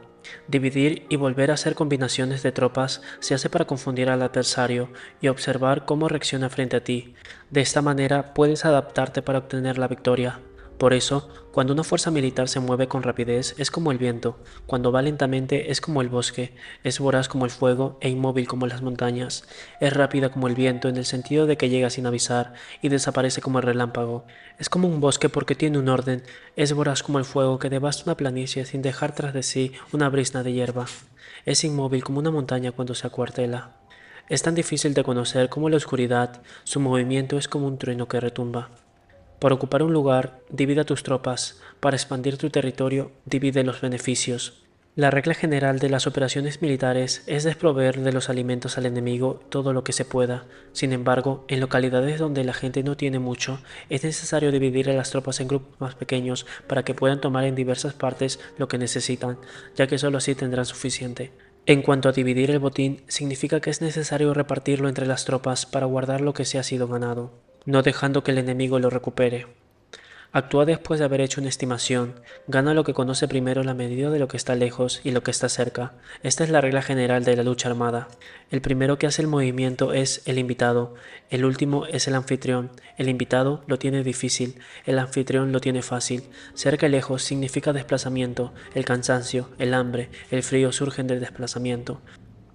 Dividir y volver a hacer combinaciones de tropas se hace para confundir al adversario y observar cómo reacciona frente a ti. De esta manera puedes adaptarte para obtener la victoria. Por eso, cuando una fuerza militar se mueve con rapidez es como el viento, cuando va lentamente es como el bosque, es voraz como el fuego e inmóvil como las montañas, es rápida como el viento en el sentido de que llega sin avisar y desaparece como el relámpago, es como un bosque porque tiene un orden, es voraz como el fuego que devasta una planicie sin dejar tras de sí una brizna de hierba, es inmóvil como una montaña cuando se acuartela. Es tan difícil de conocer como la oscuridad, su movimiento es como un trueno que retumba. Para ocupar un lugar, divide a tus tropas. Para expandir tu territorio, divide los beneficios. La regla general de las operaciones militares es desproveer de los alimentos al enemigo todo lo que se pueda. Sin embargo, en localidades donde la gente no tiene mucho, es necesario dividir a las tropas en grupos más pequeños para que puedan tomar en diversas partes lo que necesitan, ya que solo así tendrán suficiente. En cuanto a dividir el botín, significa que es necesario repartirlo entre las tropas para guardar lo que se ha sido ganado, no dejando que el enemigo lo recupere. Actúa después de haber hecho una estimación. Gana lo que conoce primero la medida de lo que está lejos y lo que está cerca. Esta es la regla general de la lucha armada. El primero que hace el movimiento es el invitado. El último es el anfitrión. El invitado lo tiene difícil. El anfitrión lo tiene fácil. Cerca y lejos significa desplazamiento. El cansancio, el hambre, el frío surgen del desplazamiento.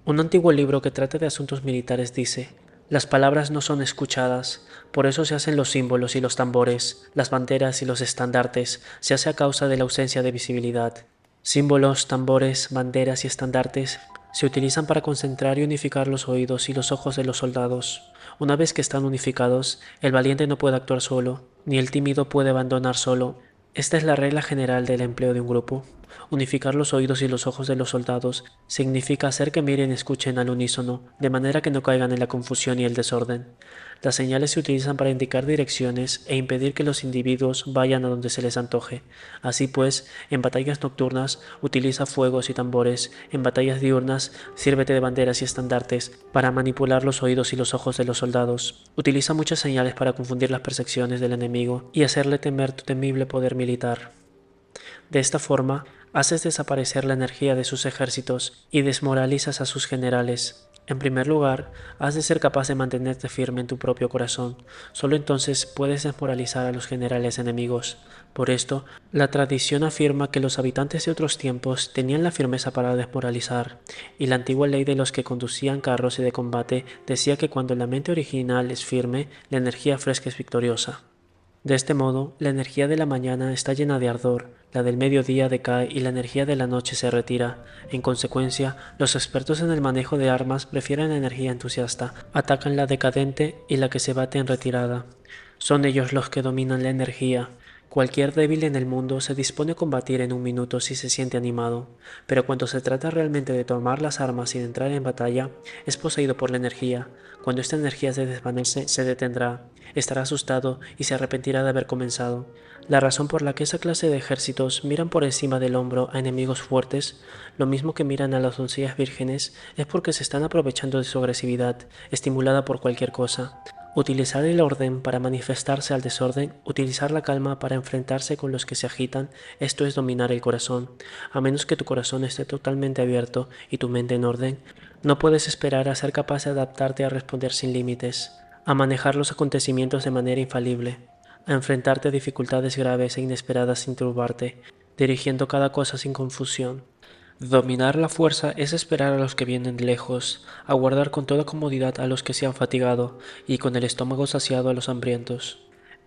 Un antiguo libro que trata de asuntos militares dice: las palabras no son escuchadas, por eso se hacen los símbolos y los tambores, las banderas y los estandartes, se hace a causa de la ausencia de visibilidad. Símbolos, tambores, banderas y estandartes se utilizan para concentrar y unificar los oídos y los ojos de los soldados. Una vez que están unificados, el valiente no puede actuar solo, ni el tímido puede abandonar solo. Esta es la regla general del empleo de un grupo. Unificar los oídos y los ojos de los soldados significa hacer que miren y escuchen al unísono, de manera que no caigan en la confusión y el desorden. Las señales se utilizan para indicar direcciones e impedir que los individuos vayan a donde se les antoje. Así pues, en batallas nocturnas utiliza fuegos y tambores, en batallas diurnas sírvete de banderas y estandartes para manipular los oídos y los ojos de los soldados. Utiliza muchas señales para confundir las percepciones del enemigo y hacerle temer tu temible poder militar. De esta forma, haces desaparecer la energía de sus ejércitos y desmoralizas a sus generales. En primer lugar, has de ser capaz de mantenerte firme en tu propio corazón. Solo entonces puedes desmoralizar a los generales enemigos. Por esto, la tradición afirma que los habitantes de otros tiempos tenían la firmeza para desmoralizar, y la antigua ley de los que conducían carros y de combate decía que cuando la mente original es firme, la energía fresca es victoriosa. De este modo, la energía de la mañana está llena de ardor, la del mediodía decae y la energía de la noche se retira. En consecuencia, los expertos en el manejo de armas prefieren la energía entusiasta, atacan la decadente y la que se bate en retirada. Son ellos los que dominan la energía. Cualquier débil en el mundo se dispone a combatir en un minuto si se siente animado, pero cuando se trata realmente de tomar las armas y de entrar en batalla, es poseído por la energía. Cuando esta energía se desvanece, se detendrá, estará asustado y se arrepentirá de haber comenzado. La razón por la que esa clase de ejércitos miran por encima del hombro a enemigos fuertes, lo mismo que miran a las doncellas vírgenes, es porque se están aprovechando de su agresividad, estimulada por cualquier cosa. Utilizar el orden para manifestarse al desorden, utilizar la calma para enfrentarse con los que se agitan, esto es dominar el corazón. A menos que tu corazón esté totalmente abierto y tu mente en orden, no puedes esperar a ser capaz de adaptarte a responder sin límites, a manejar los acontecimientos de manera infalible, a enfrentarte a dificultades graves e inesperadas sin turbarte, dirigiendo cada cosa sin confusión. Dominar la fuerza es esperar a los que vienen de lejos, aguardar con toda comodidad a los que se han fatigado y con el estómago saciado a los hambrientos.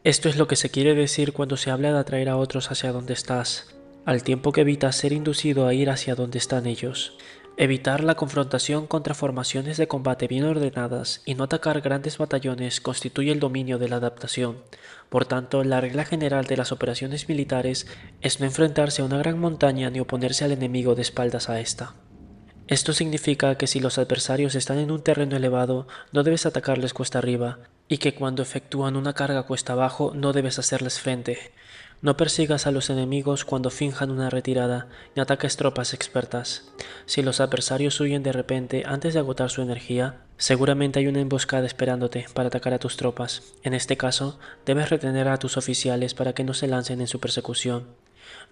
Esto es lo que se quiere decir cuando se habla de atraer a otros hacia donde estás, al tiempo que evitas ser inducido a ir hacia donde están ellos. Evitar la confrontación contra formaciones de combate bien ordenadas y no atacar grandes batallones constituye el dominio de la adaptación. Por tanto, la regla general de las operaciones militares es no enfrentarse a una gran montaña ni oponerse al enemigo de espaldas a esta. Esto significa que si los adversarios están en un terreno elevado, no debes atacarles cuesta arriba, y que cuando efectúan una carga cuesta abajo, no debes hacerles frente. No persigas a los enemigos cuando finjan una retirada, ni ataques tropas expertas. Si los adversarios huyen de repente antes de agotar su energía, seguramente hay una emboscada esperándote para atacar a tus tropas. En este caso, debes retener a tus oficiales para que no se lancen en su persecución.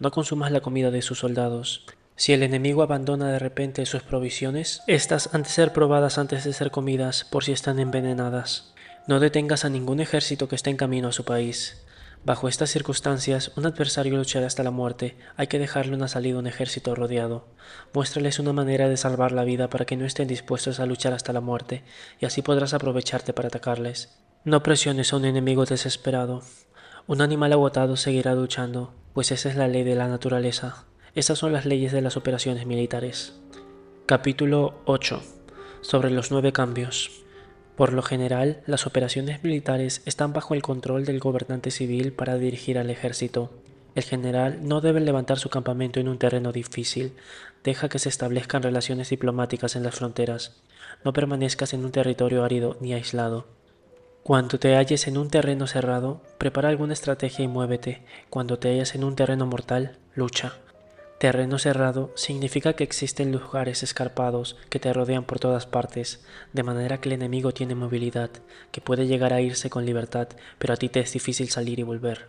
No consumas la comida de sus soldados. Si el enemigo abandona de repente sus provisiones, estas han de ser probadas antes de ser comidas por si están envenenadas. No detengas a ningún ejército que esté en camino a su país. Bajo estas circunstancias, un adversario luchará hasta la muerte. Hay que dejarle una salida a un ejército rodeado. Muéstrales una manera de salvar la vida para que no estén dispuestos a luchar hasta la muerte, y así podrás aprovecharte para atacarles. No presiones a un enemigo desesperado. Un animal agotado seguirá luchando, pues esa es la ley de la naturaleza. Estas son las leyes de las operaciones militares. Capítulo 8. Sobre los 9 cambios. Por lo general, las operaciones militares están bajo el control del gobernante civil para dirigir al ejército. El general no debe levantar su campamento en un terreno difícil. Deja que se establezcan relaciones diplomáticas en las fronteras. No permanezcas en un territorio árido ni aislado. Cuando te halles en un terreno cerrado, prepara alguna estrategia y muévete. Cuando te halles en un terreno mortal, lucha. Terreno cerrado significa que existen lugares escarpados que te rodean por todas partes, de manera que el enemigo tiene movilidad, que puede llegar a irse con libertad, pero a ti te es difícil salir y volver.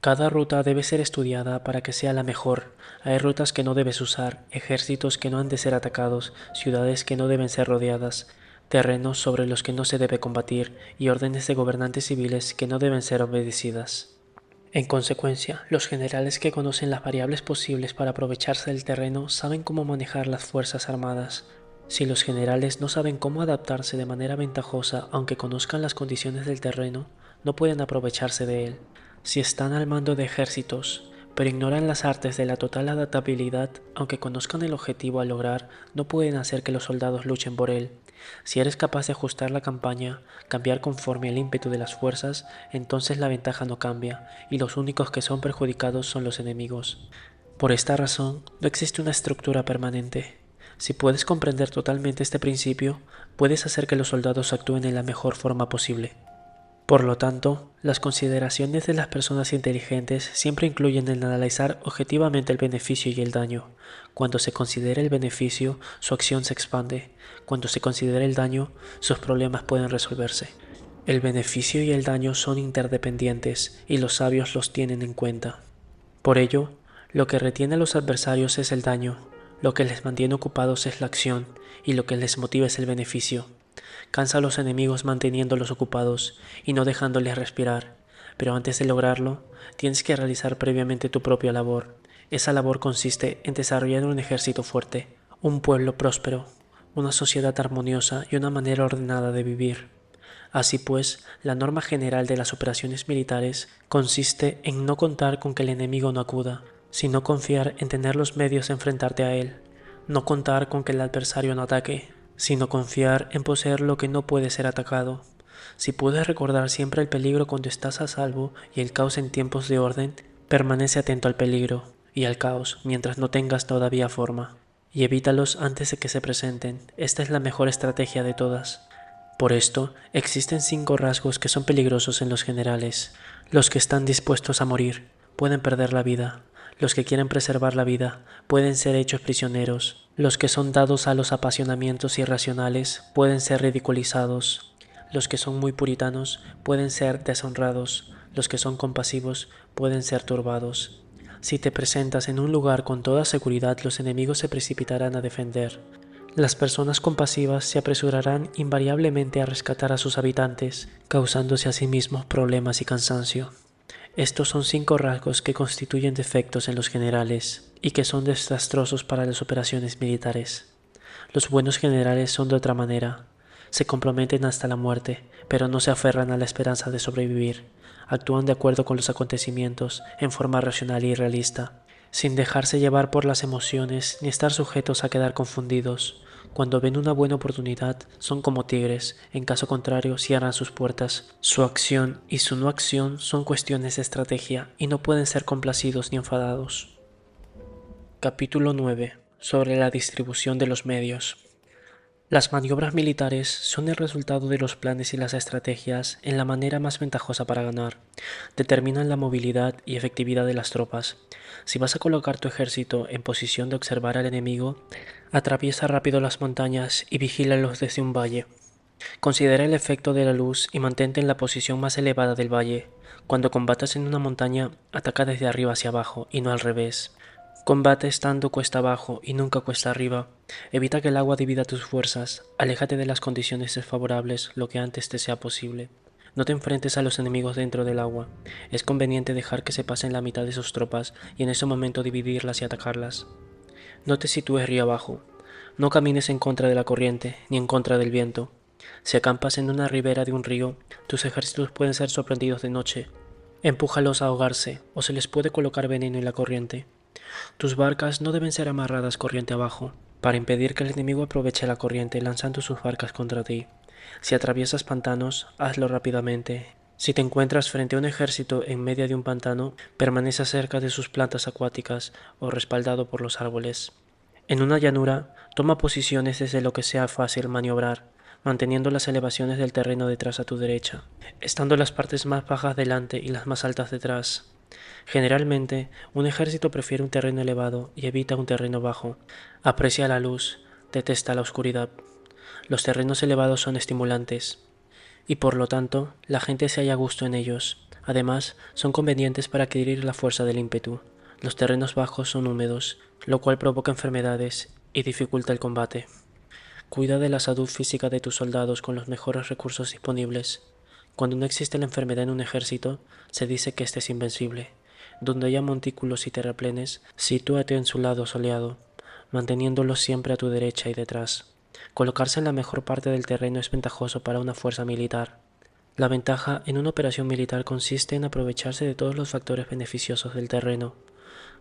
Cada ruta debe ser estudiada para que sea la mejor. Hay rutas que no debes usar, ejércitos que no han de ser atacados, ciudades que no deben ser rodeadas, terrenos sobre los que no se debe combatir y órdenes de gobernantes civiles que no deben ser obedecidas. En consecuencia, los generales que conocen las variables posibles para aprovecharse del terreno saben cómo manejar las fuerzas armadas. Si los generales no saben cómo adaptarse de manera ventajosa, aunque conozcan las condiciones del terreno, no pueden aprovecharse de él. Si están al mando de ejércitos, pero ignoran las artes de la total adaptabilidad, aunque conozcan el objetivo a lograr, no pueden hacer que los soldados luchen por él. Si eres capaz de ajustar la campaña, cambiar conforme al ímpetu de las fuerzas, entonces la ventaja no cambia, y los únicos que son perjudicados son los enemigos. Por esta razón, no existe una estructura permanente. Si puedes comprender totalmente este principio, puedes hacer que los soldados actúen en la mejor forma posible. Por lo tanto, las consideraciones de las personas inteligentes siempre incluyen el analizar objetivamente el beneficio y el daño. Cuando se considera el beneficio, su acción se expande. Cuando se considera el daño, sus problemas pueden resolverse. El beneficio y el daño son interdependientes y los sabios los tienen en cuenta. Por ello, lo que retiene a los adversarios es el daño, lo que les mantiene ocupados es la acción y lo que les motiva es el beneficio. Cansa a los enemigos manteniéndolos ocupados y no dejándoles respirar, pero antes de lograrlo, tienes que realizar previamente tu propia labor. Esa labor consiste en desarrollar un ejército fuerte, un pueblo próspero, una sociedad armoniosa y una manera ordenada de vivir. Así pues, la norma general de las operaciones militares consiste en no contar con que el enemigo no acuda, sino confiar en tener los medios de enfrentarte a él, no contar con que el adversario no ataque, sino confiar en poseer lo que no puede ser atacado. Si puedes recordar siempre el peligro cuando estás a salvo y el caos en tiempos de orden, permanece atento al peligro y al caos mientras no tengas todavía forma, y evítalos antes de que se presenten. Esta es la mejor estrategia de todas. Por esto, existen 5 rasgos que son peligrosos en los generales. Los que están dispuestos a morir pueden perder la vida. Los que quieren preservar la vida pueden ser hechos prisioneros. Los que son dados a los apasionamientos irracionales pueden ser ridiculizados. Los que son muy puritanos pueden ser deshonrados. Los que son compasivos pueden ser turbados. Si te presentas en un lugar con toda seguridad, los enemigos se precipitarán a defender. Las personas compasivas se apresurarán invariablemente a rescatar a sus habitantes, causándose a sí mismos problemas y cansancio. Estos son 5 rasgos que constituyen defectos en los generales y que son desastrosos para las operaciones militares. Los buenos generales son de otra manera. Se comprometen hasta la muerte, pero no se aferran a la esperanza de sobrevivir. Actúan de acuerdo con los acontecimientos, en forma racional y realista, sin dejarse llevar por las emociones ni estar sujetos a quedar confundidos. Cuando ven una buena oportunidad, son como tigres, en caso contrario cierran sus puertas. Su acción y su no acción son cuestiones de estrategia y no pueden ser complacidos ni enfadados. Capítulo 9. Sobre la distribución de los medios. Las maniobras militares son el resultado de los planes y las estrategias en la manera más ventajosa para ganar. Determinan la movilidad y efectividad de las tropas. Si vas a colocar tu ejército en posición de observar al enemigo, atraviesa rápido las montañas y vigílalos desde un valle. Considera el efecto de la luz y mantente en la posición más elevada del valle. Cuando combatas en una montaña, ataca desde arriba hacia abajo y no al revés. Combate estando cuesta abajo y nunca cuesta arriba. Evita que el agua divida tus fuerzas. Aléjate de las condiciones desfavorables lo que antes te sea posible. No te enfrentes a los enemigos dentro del agua. Es conveniente dejar que se pasen la mitad de sus tropas y en ese momento dividirlas y atacarlas. No te sitúes río abajo. No camines en contra de la corriente ni en contra del viento. Si acampas en una ribera de un río, tus ejércitos pueden ser sorprendidos de noche. Empújalos a ahogarse o se les puede colocar veneno en la corriente. Tus barcas no deben ser amarradas corriente abajo, para impedir que el enemigo aproveche la corriente lanzando sus barcas contra ti. Si atraviesas pantanos, hazlo rápidamente. Si te encuentras frente a un ejército en medio de un pantano, permanece cerca de sus plantas acuáticas o respaldado por los árboles. En una llanura, toma posiciones desde lo que sea fácil maniobrar, manteniendo las elevaciones del terreno detrás a tu derecha, estando las partes más bajas delante y las más altas detrás. Generalmente, un ejército prefiere un terreno elevado y evita un terreno bajo. Aprecia la luz, detesta la oscuridad. Los terrenos elevados son estimulantes, y por lo tanto, la gente se halla a gusto en ellos. Además, son convenientes para adquirir la fuerza del ímpetu. Los terrenos bajos son húmedos, lo cual provoca enfermedades y dificulta el combate. Cuida de la salud física de tus soldados con los mejores recursos disponibles. Cuando no existe la enfermedad en un ejército, se dice que éste es invencible. Donde haya montículos y terraplenes, sitúate en su lado soleado, manteniéndolos siempre a tu derecha y detrás. Colocarse en la mejor parte del terreno es ventajoso para una fuerza militar. La ventaja en una operación militar consiste en aprovecharse de todos los factores beneficiosos del terreno.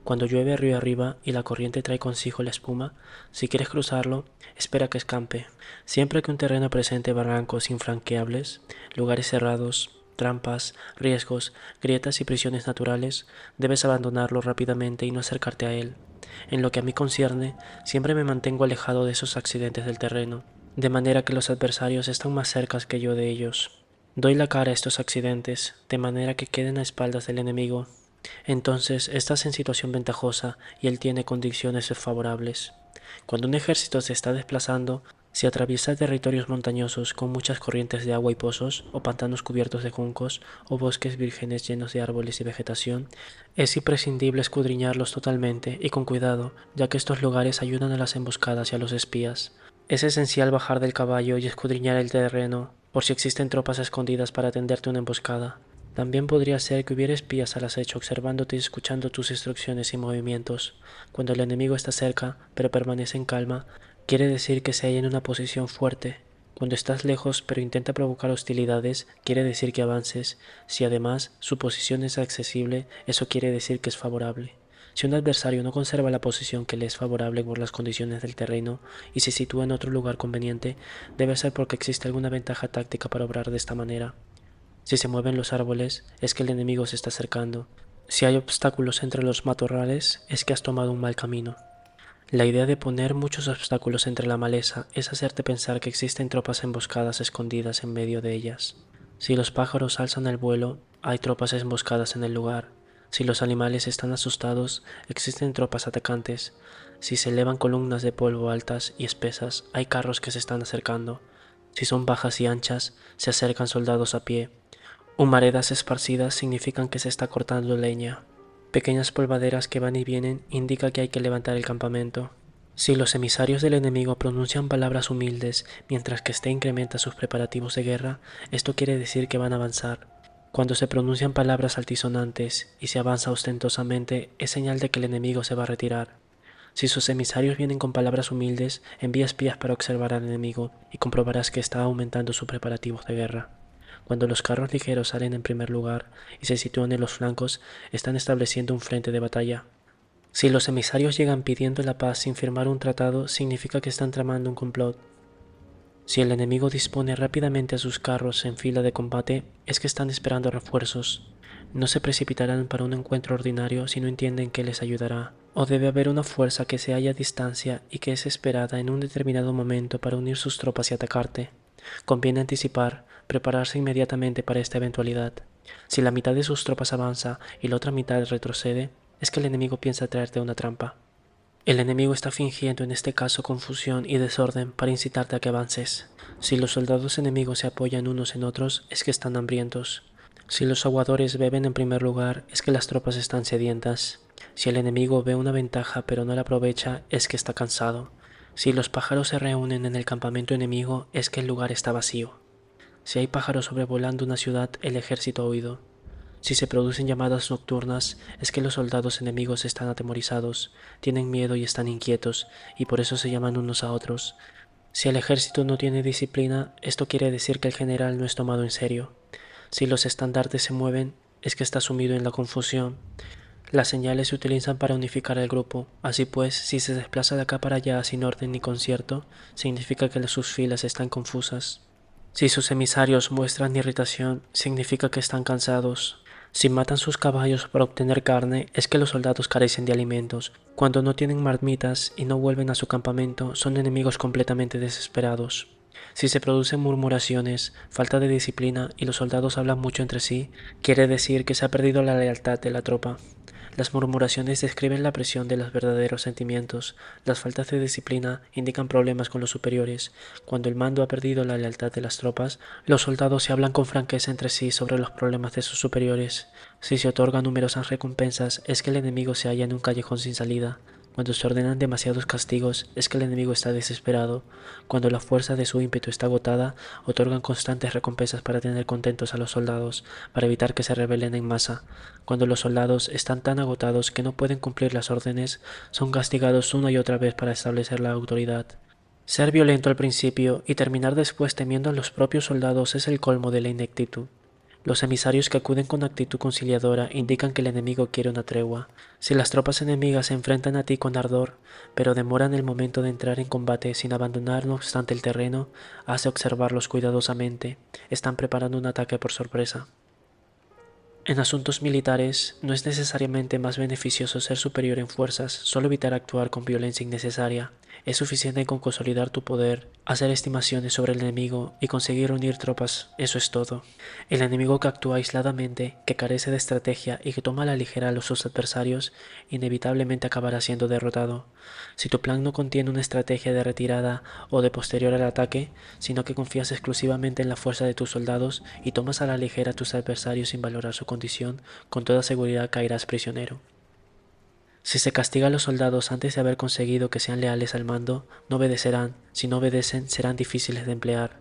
Cuando llueve río arriba y la corriente trae consigo la espuma, si quieres cruzarlo, espera que escampe. Siempre que un terreno presente barrancos infranqueables, lugares cerrados, trampas, riesgos, grietas y prisiones naturales, debes abandonarlo rápidamente y no acercarte a él. En lo que a mí concierne, siempre me mantengo alejado de esos accidentes del terreno, de manera que los adversarios están más cerca que yo de ellos. Doy la cara a estos accidentes, de manera que queden a espaldas del enemigo. Entonces estás en situación ventajosa y él tiene condiciones desfavorables. Cuando un ejército se está desplazando, si atraviesa territorios montañosos con muchas corrientes de agua y pozos, o pantanos cubiertos de juncos, o bosques vírgenes llenos de árboles y vegetación, es imprescindible escudriñarlos totalmente y con cuidado, ya que estos lugares ayudan a las emboscadas y a los espías. Es esencial bajar del caballo y escudriñar el terreno, por si existen tropas escondidas para tenderte una emboscada. También podría ser que hubiera espías al acecho observándote y escuchando tus instrucciones y movimientos. Cuando el enemigo está cerca, pero permanece en calma, quiere decir que se halla en una posición fuerte. Cuando estás lejos, pero intenta provocar hostilidades, quiere decir que avances. Si además su posición es accesible, eso quiere decir que es favorable. Si un adversario no conserva la posición que le es favorable por las condiciones del terreno y se sitúa en otro lugar conveniente, debe ser porque existe alguna ventaja táctica para obrar de esta manera. Si se mueven los árboles, es que el enemigo se está acercando. Si hay obstáculos entre los matorrales, es que has tomado un mal camino. La idea de poner muchos obstáculos entre la maleza es hacerte pensar que existen tropas emboscadas escondidas en medio de ellas. Si los pájaros alzan el vuelo, hay tropas emboscadas en el lugar. Si los animales están asustados, existen tropas atacantes. Si se elevan columnas de polvo altas y espesas, hay carros que se están acercando. Si son bajas y anchas, se acercan soldados a pie. Humaredas esparcidas significan que se está cortando leña. Pequeñas polvaderas que van y vienen indican que hay que levantar el campamento. Si los emisarios del enemigo pronuncian palabras humildes mientras que éste incrementa sus preparativos de guerra, esto quiere decir que van a avanzar. Cuando se pronuncian palabras altisonantes y se avanza ostentosamente, es señal de que el enemigo se va a retirar. Si sus emisarios vienen con palabras humildes, envía espías para observar al enemigo y comprobarás que está aumentando sus preparativos de guerra. Cuando los carros ligeros salen en primer lugar y se sitúan en los flancos, están estableciendo un frente de batalla. Si los emisarios llegan pidiendo la paz sin firmar un tratado, significa que están tramando un complot. Si el enemigo dispone rápidamente a sus carros en fila de combate, es que están esperando refuerzos. No se precipitarán para un encuentro ordinario si no entienden que les ayudará, o debe haber una fuerza que se halla a distancia y que es esperada en un determinado momento para unir sus tropas y atacarte. Conviene anticipar, prepararse inmediatamente para esta eventualidad. Si la mitad de sus tropas avanza y la otra mitad retrocede, es que el enemigo piensa traerte una trampa. El enemigo está fingiendo en este caso confusión y desorden para incitarte a que avances. Si los soldados enemigos se apoyan unos en otros, es que están hambrientos. Si los aguadores beben en primer lugar, es que las tropas están sedientas. Si el enemigo ve una ventaja pero no la aprovecha, es que está cansado. Si los pájaros se reúnen en el campamento enemigo, es que el lugar está vacío. Si hay pájaros sobrevolando una ciudad, el ejército ha huido. Si se producen llamadas nocturnas, es que los soldados enemigos están atemorizados, tienen miedo y están inquietos, y por eso se llaman unos a otros. Si el ejército no tiene disciplina, esto quiere decir que el general no es tomado en serio. Si los estandartes se mueven, es que está sumido en la confusión. Las señales se utilizan para unificar el grupo. Así pues, si se desplaza de acá para allá sin orden ni concierto, significa que sus filas están confusas. Si sus emisarios muestran irritación, significa que están cansados. Si matan sus caballos para obtener carne, es que los soldados carecen de alimentos. Cuando no tienen marmitas y no vuelven a su campamento, son enemigos completamente desesperados. Si se producen murmuraciones, falta de disciplina y los soldados hablan mucho entre sí, quiere decir que se ha perdido la lealtad de la tropa. Las murmuraciones describen la presión de los verdaderos sentimientos. Las faltas de disciplina indican problemas con los superiores. Cuando el mando ha perdido la lealtad de las tropas, los soldados se hablan con franqueza entre sí sobre los problemas de sus superiores. Si se otorgan numerosas recompensas, es que el enemigo se halla en un callejón sin salida. Cuando se ordenan demasiados castigos, es que el enemigo está desesperado. Cuando la fuerza de su ímpetu está agotada, otorgan constantes recompensas para tener contentos a los soldados, para evitar que se rebelen en masa. Cuando los soldados están tan agotados que no pueden cumplir las órdenes, son castigados una y otra vez para establecer la autoridad. Ser violento al principio y terminar después temiendo a los propios soldados es el colmo de la ineptitud. Los emisarios que acuden con actitud conciliadora indican que el enemigo quiere una tregua. Si las tropas enemigas se enfrentan a ti con ardor, pero demoran el momento de entrar en combate sin abandonar no obstante el terreno, has de observarlos cuidadosamente. Están preparando un ataque por sorpresa. En asuntos militares, no es necesariamente más beneficioso ser superior en fuerzas, solo evitar actuar con violencia innecesaria. Es suficiente con consolidar tu poder, hacer estimaciones sobre el enemigo y conseguir unir tropas, eso es todo. El enemigo que actúa aisladamente, que carece de estrategia y que toma a la ligera a sus adversarios, inevitablemente acabará siendo derrotado. Si tu plan no contiene una estrategia de retirada o de posterior al ataque, sino que confías exclusivamente en la fuerza de tus soldados y tomas a la ligera a tus adversarios sin valorar su condición, con toda seguridad caerás prisionero. Si se castiga a los soldados antes de haber conseguido que sean leales al mando, no obedecerán. Si no obedecen, serán difíciles de emplear.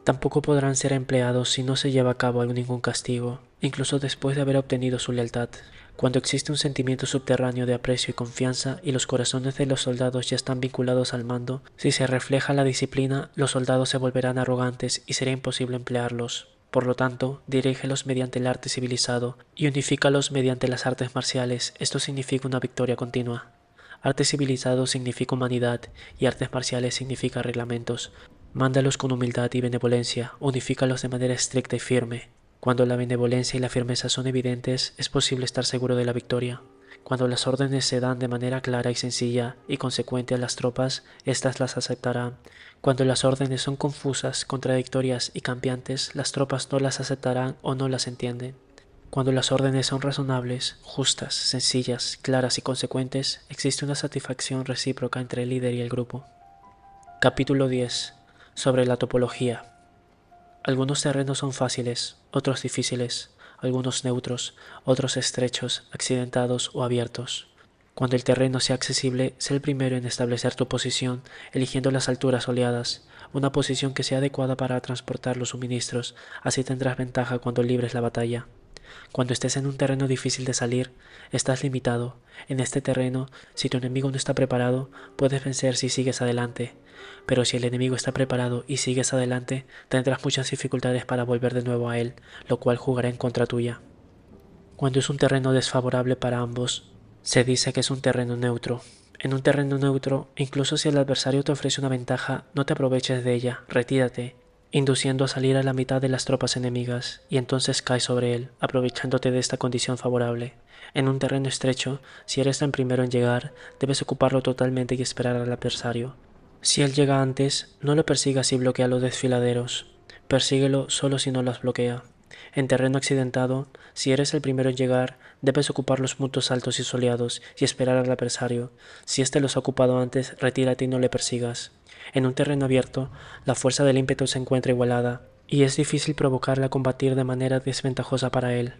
Tampoco podrán ser empleados si no se lleva a cabo ningún castigo, incluso después de haber obtenido su lealtad. Cuando existe un sentimiento subterráneo de aprecio y confianza y los corazones de los soldados ya están vinculados al mando, si se refleja la disciplina, los soldados se volverán arrogantes y será imposible emplearlos. Por lo tanto, dirígelos mediante el arte civilizado y unifícalos mediante las artes marciales. Esto significa una victoria continua. Arte civilizado significa humanidad y artes marciales significa reglamentos. Mándalos con humildad y benevolencia, unifícalos de manera estricta y firme. Cuando la benevolencia y la firmeza son evidentes, es posible estar seguro de la victoria. Cuando las órdenes se dan de manera clara y sencilla y consecuente a las tropas, éstas las aceptarán. Cuando las órdenes son confusas, contradictorias y cambiantes, las tropas no las aceptarán o no las entienden. Cuando las órdenes son razonables, justas, sencillas, claras y consecuentes, existe una satisfacción recíproca entre el líder y el grupo. Capítulo 10. Sobre la topología. Algunos terrenos son fáciles, otros difíciles, algunos neutros, otros estrechos, accidentados o abiertos. Cuando el terreno sea accesible, sé el primero en establecer tu posición, eligiendo las alturas soleadas, una posición que sea adecuada para transportar los suministros, así tendrás ventaja cuando libres la batalla. Cuando estés en un terreno difícil de salir, estás limitado. En este terreno, si tu enemigo no está preparado, puedes vencer si sigues adelante. Pero si el enemigo está preparado y sigues adelante, tendrás muchas dificultades para volver de nuevo a él, lo cual jugará en contra tuya. Cuando es un terreno desfavorable para ambos, se dice que es un terreno neutro. En un terreno neutro, incluso si el adversario te ofrece una ventaja, no te aproveches de ella, retírate, induciendo a salir a la mitad de las tropas enemigas, y entonces cae sobre él, aprovechándote de esta condición favorable. En un terreno estrecho, si eres el primero en llegar, debes ocuparlo totalmente y esperar al adversario. Si él llega antes, no lo persigas y bloquea los desfiladeros. Persíguelo solo si no los bloquea. En terreno accidentado, si eres el primero en llegar, debes ocupar los puntos altos y soleados y esperar al adversario. Si éste los ha ocupado antes, retírate y no le persigas. En un terreno abierto, la fuerza del ímpetu se encuentra igualada, y es difícil provocarla a combatir de manera desventajosa para él.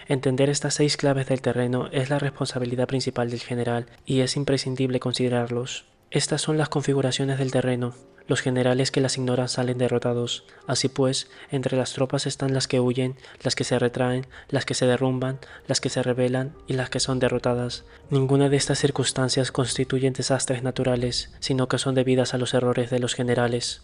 Entender estas 6 claves del terreno es la responsabilidad principal del general, y es imprescindible considerarlos. Estas son las configuraciones del terreno. Los generales que las ignoran salen derrotados. Así pues, entre las tropas están las que huyen, las que se retraen, las que se derrumban, las que se rebelan y las que son derrotadas. Ninguna de estas circunstancias constituyen desastres naturales, sino que son debidas a los errores de los generales.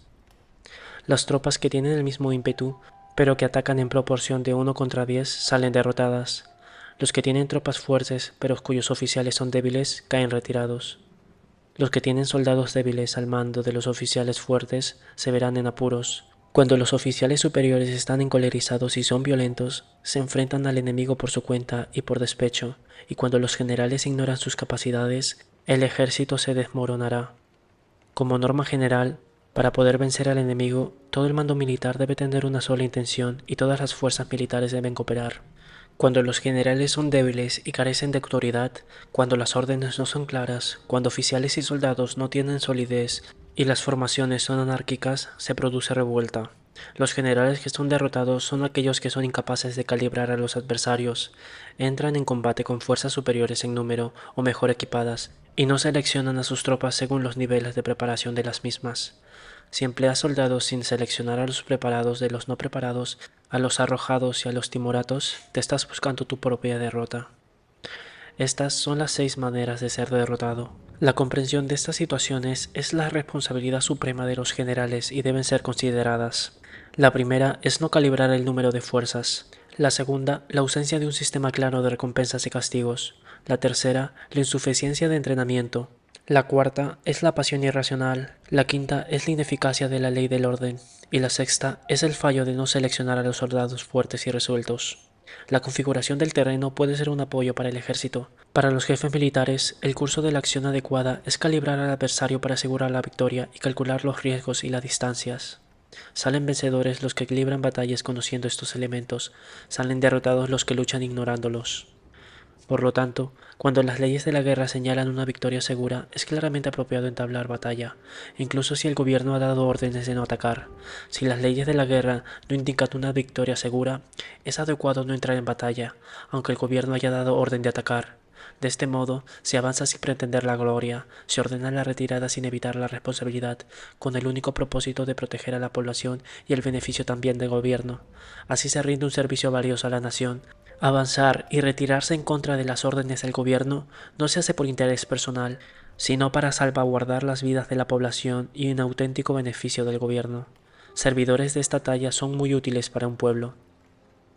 Las tropas que tienen el mismo ímpetu, pero que atacan en proporción de 1 contra 10, salen derrotadas. Los que tienen tropas fuertes, pero cuyos oficiales son débiles, caen retirados. Los que tienen soldados débiles al mando de los oficiales fuertes se verán en apuros. Cuando los oficiales superiores están encolerizados y son violentos, se enfrentan al enemigo por su cuenta y por despecho, y cuando los generales ignoran sus capacidades, el ejército se desmoronará. Como norma general, para poder vencer al enemigo, todo el mando militar debe tener una sola intención y todas las fuerzas militares deben cooperar. Cuando los generales son débiles y carecen de autoridad, cuando las órdenes no son claras, cuando oficiales y soldados no tienen solidez y las formaciones son anárquicas, se produce revuelta. Los generales que son derrotados son aquellos que son incapaces de calibrar a los adversarios, entran en combate con fuerzas superiores en número o mejor equipadas, y no seleccionan a sus tropas según los niveles de preparación de las mismas. Si empleas soldados sin seleccionar a los preparados de los no preparados, a los arrojados y a los timoratos, te estás buscando tu propia derrota. Estas son las 6 maneras de ser derrotado. La comprensión de estas situaciones es la responsabilidad suprema de los generales y deben ser consideradas. La primera es no calibrar el número de fuerzas. La segunda, la ausencia de un sistema claro de recompensas y castigos. La tercera, la insuficiencia de entrenamiento. La cuarta es la pasión irracional. La quinta es la ineficacia de la ley del orden. Y la sexta es el fallo de no seleccionar a los soldados fuertes y resueltos. La configuración del terreno puede ser un apoyo para el ejército. Para los jefes militares, el curso de la acción adecuada es calibrar al adversario para asegurar la victoria y calcular los riesgos y las distancias. Salen vencedores los que libran batallas conociendo estos elementos, salen derrotados los que luchan ignorándolos. Por lo tanto, cuando las leyes de la guerra señalan una victoria segura, es claramente apropiado entablar batalla, incluso si el gobierno ha dado órdenes de no atacar. Si las leyes de la guerra no indican una victoria segura, es adecuado no entrar en batalla, aunque el gobierno haya dado orden de atacar. De este modo, se avanza sin pretender la gloria, se ordena la retirada sin evitar la responsabilidad, con el único propósito de proteger a la población y el beneficio también del gobierno. Así se rinde un servicio valioso a la nación. Avanzar y retirarse en contra de las órdenes del gobierno no se hace por interés personal, sino para salvaguardar las vidas de la población y un auténtico beneficio del gobierno. Servidores de esta talla son muy útiles para un pueblo.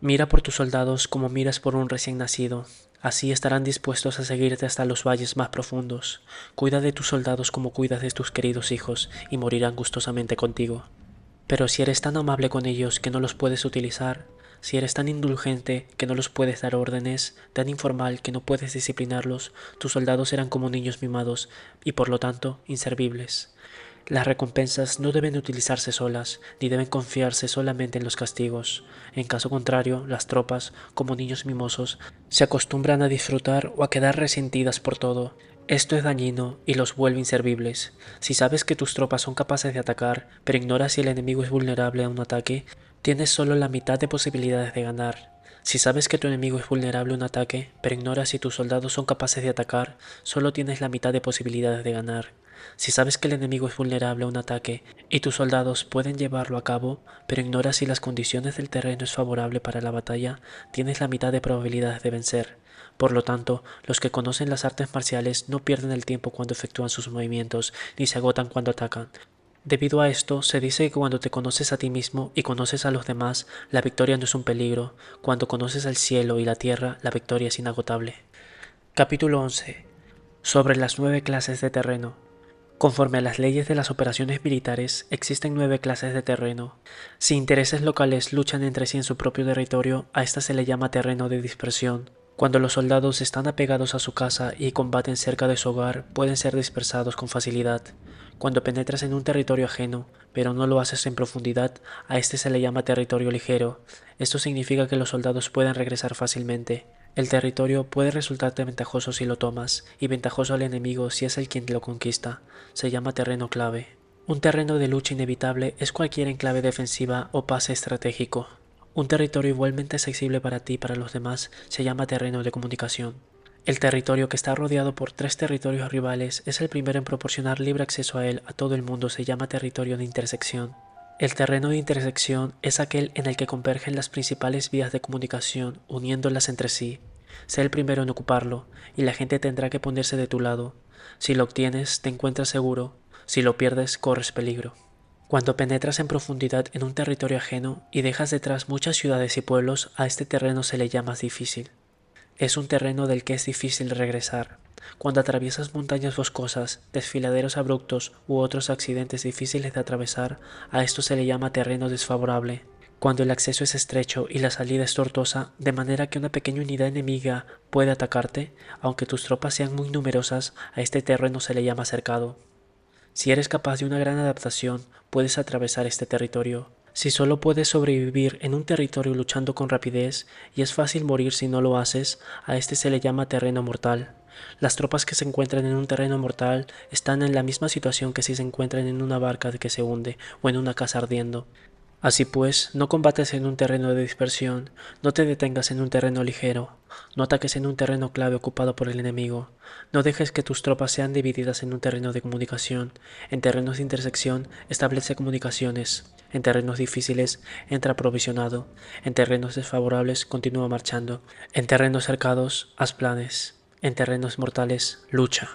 Mira por tus soldados como miras por un recién nacido, así estarán dispuestos a seguirte hasta los valles más profundos. Cuida de tus soldados como cuidas de tus queridos hijos, y morirán gustosamente contigo. Pero si eres tan amable con ellos que no los puedes utilizar, si eres tan indulgente que no los puedes dar órdenes, tan informal que no puedes disciplinarlos, tus soldados serán como niños mimados y por lo tanto inservibles. Las recompensas no deben utilizarse solas, ni deben confiarse solamente en los castigos. En caso contrario, las tropas, como niños mimosos, se acostumbran a disfrutar o a quedar resentidas por todo. Esto es dañino y los vuelve inservibles. Si sabes que tus tropas son capaces de atacar, pero ignoras si el enemigo es vulnerable a un ataque, tienes solo la mitad de posibilidades de ganar. Si sabes que tu enemigo es vulnerable a un ataque, pero ignoras si tus soldados son capaces de atacar, solo tienes la mitad de posibilidades de ganar. Si sabes que el enemigo es vulnerable a un ataque y tus soldados pueden llevarlo a cabo, pero ignoras si las condiciones del terreno es favorable para la batalla, tienes la mitad de probabilidades de vencer. Por lo tanto, los que conocen las artes marciales no pierden el tiempo cuando efectúan sus movimientos, ni se agotan cuando atacan. Debido a esto, se dice que cuando te conoces a ti mismo y conoces a los demás, la victoria no es un peligro. Cuando conoces al cielo y la tierra, la victoria es inagotable. Capítulo 11. Sobre las 9 clases de terreno. Conforme a las leyes de las operaciones militares, existen 9 clases de terreno. Si intereses locales luchan entre sí en su propio territorio, a esta se le llama terreno de dispersión. Cuando los soldados están apegados a su casa y combaten cerca de su hogar, pueden ser dispersados con facilidad. Cuando penetras en un territorio ajeno, pero no lo haces en profundidad, a este se le llama territorio ligero. Esto significa que los soldados pueden regresar fácilmente. El territorio puede resultarte ventajoso si lo tomas, y ventajoso al enemigo si es el quien lo conquista. Se llama terreno clave. Un terreno de lucha inevitable es cualquier enclave defensiva o pase estratégico. Un territorio igualmente accesible para ti y para los demás se llama terreno de comunicación. El territorio que está rodeado por 3 territorios rivales es el primero en proporcionar libre acceso a él a todo el mundo, se llama territorio de intersección. El terreno de intersección es aquel en el que convergen las principales vías de comunicación, uniéndolas entre sí. Sé el primero en ocuparlo, y la gente tendrá que ponerse de tu lado. Si lo obtienes, te encuentras seguro. Si lo pierdes, corres peligro. Cuando penetras en profundidad en un territorio ajeno y dejas detrás muchas ciudades y pueblos, a este terreno se le llama difícil. Es un terreno del que es difícil regresar. Cuando atraviesas montañas boscosas, desfiladeros abruptos u otros accidentes difíciles de atravesar, a esto se le llama terreno desfavorable. Cuando el acceso es estrecho y la salida es tortuosa, de manera que una pequeña unidad enemiga puede atacarte, aunque tus tropas sean muy numerosas, a este terreno se le llama cercado. Si eres capaz de una gran adaptación, puedes atravesar este territorio. Si solo puedes sobrevivir en un territorio luchando con rapidez y es fácil morir si no lo haces, a este se le llama terreno mortal. Las tropas que se encuentran en un terreno mortal están en la misma situación que si se encuentran en una barca que se hunde o en una casa ardiendo. Así pues, no combates en un terreno de dispersión, no te detengas en un terreno ligero, no ataques en un terreno clave ocupado por el enemigo, no dejes que tus tropas sean divididas en un terreno de comunicación, en terrenos de intersección establece comunicaciones, en terrenos difíciles entra aprovisionado, en terrenos desfavorables continúa marchando, en terrenos cercados haz planes, en terrenos mortales lucha.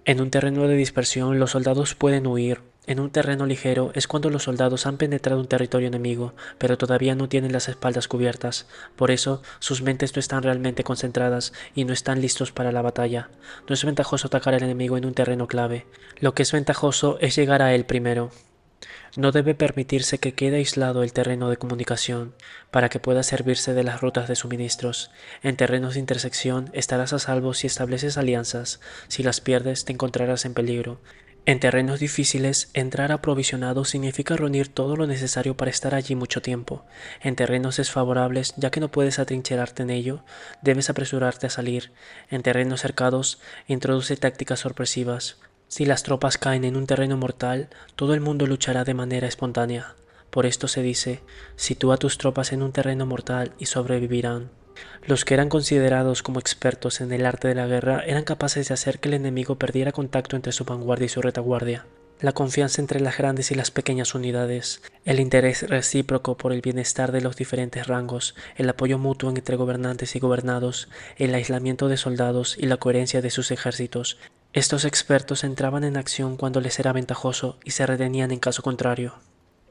En un terreno de dispersión los soldados pueden huir. En un terreno ligero es cuando los soldados han penetrado un territorio enemigo, pero todavía no tienen las espaldas cubiertas. Por eso, sus mentes no están realmente concentradas y no están listos para la batalla. No es ventajoso atacar al enemigo en un terreno clave. Lo que es ventajoso es llegar a él primero. No debe permitirse que quede aislado el terreno de comunicación, para que pueda servirse de las rutas de suministros. En terrenos de intersección estarás a salvo si estableces alianzas, si las pierdes te encontrarás en peligro. En terrenos difíciles, entrar aprovisionado significa reunir todo lo necesario para estar allí mucho tiempo. En terrenos desfavorables, ya que no puedes atrincherarte en ello, debes apresurarte a salir. En terrenos cercados, introduce tácticas sorpresivas. Si las tropas caen en un terreno mortal, todo el mundo luchará de manera espontánea. Por esto se dice, sitúa tus tropas en un terreno mortal y sobrevivirán. Los que eran considerados como expertos en el arte de la guerra eran capaces de hacer que el enemigo perdiera contacto entre su vanguardia y su retaguardia. La confianza entre las grandes y las pequeñas unidades, el interés recíproco por el bienestar de los diferentes rangos, el apoyo mutuo entre gobernantes y gobernados, el aislamiento de soldados y la coherencia de sus ejércitos. Estos expertos entraban en acción cuando les era ventajoso y se retenían en caso contrario.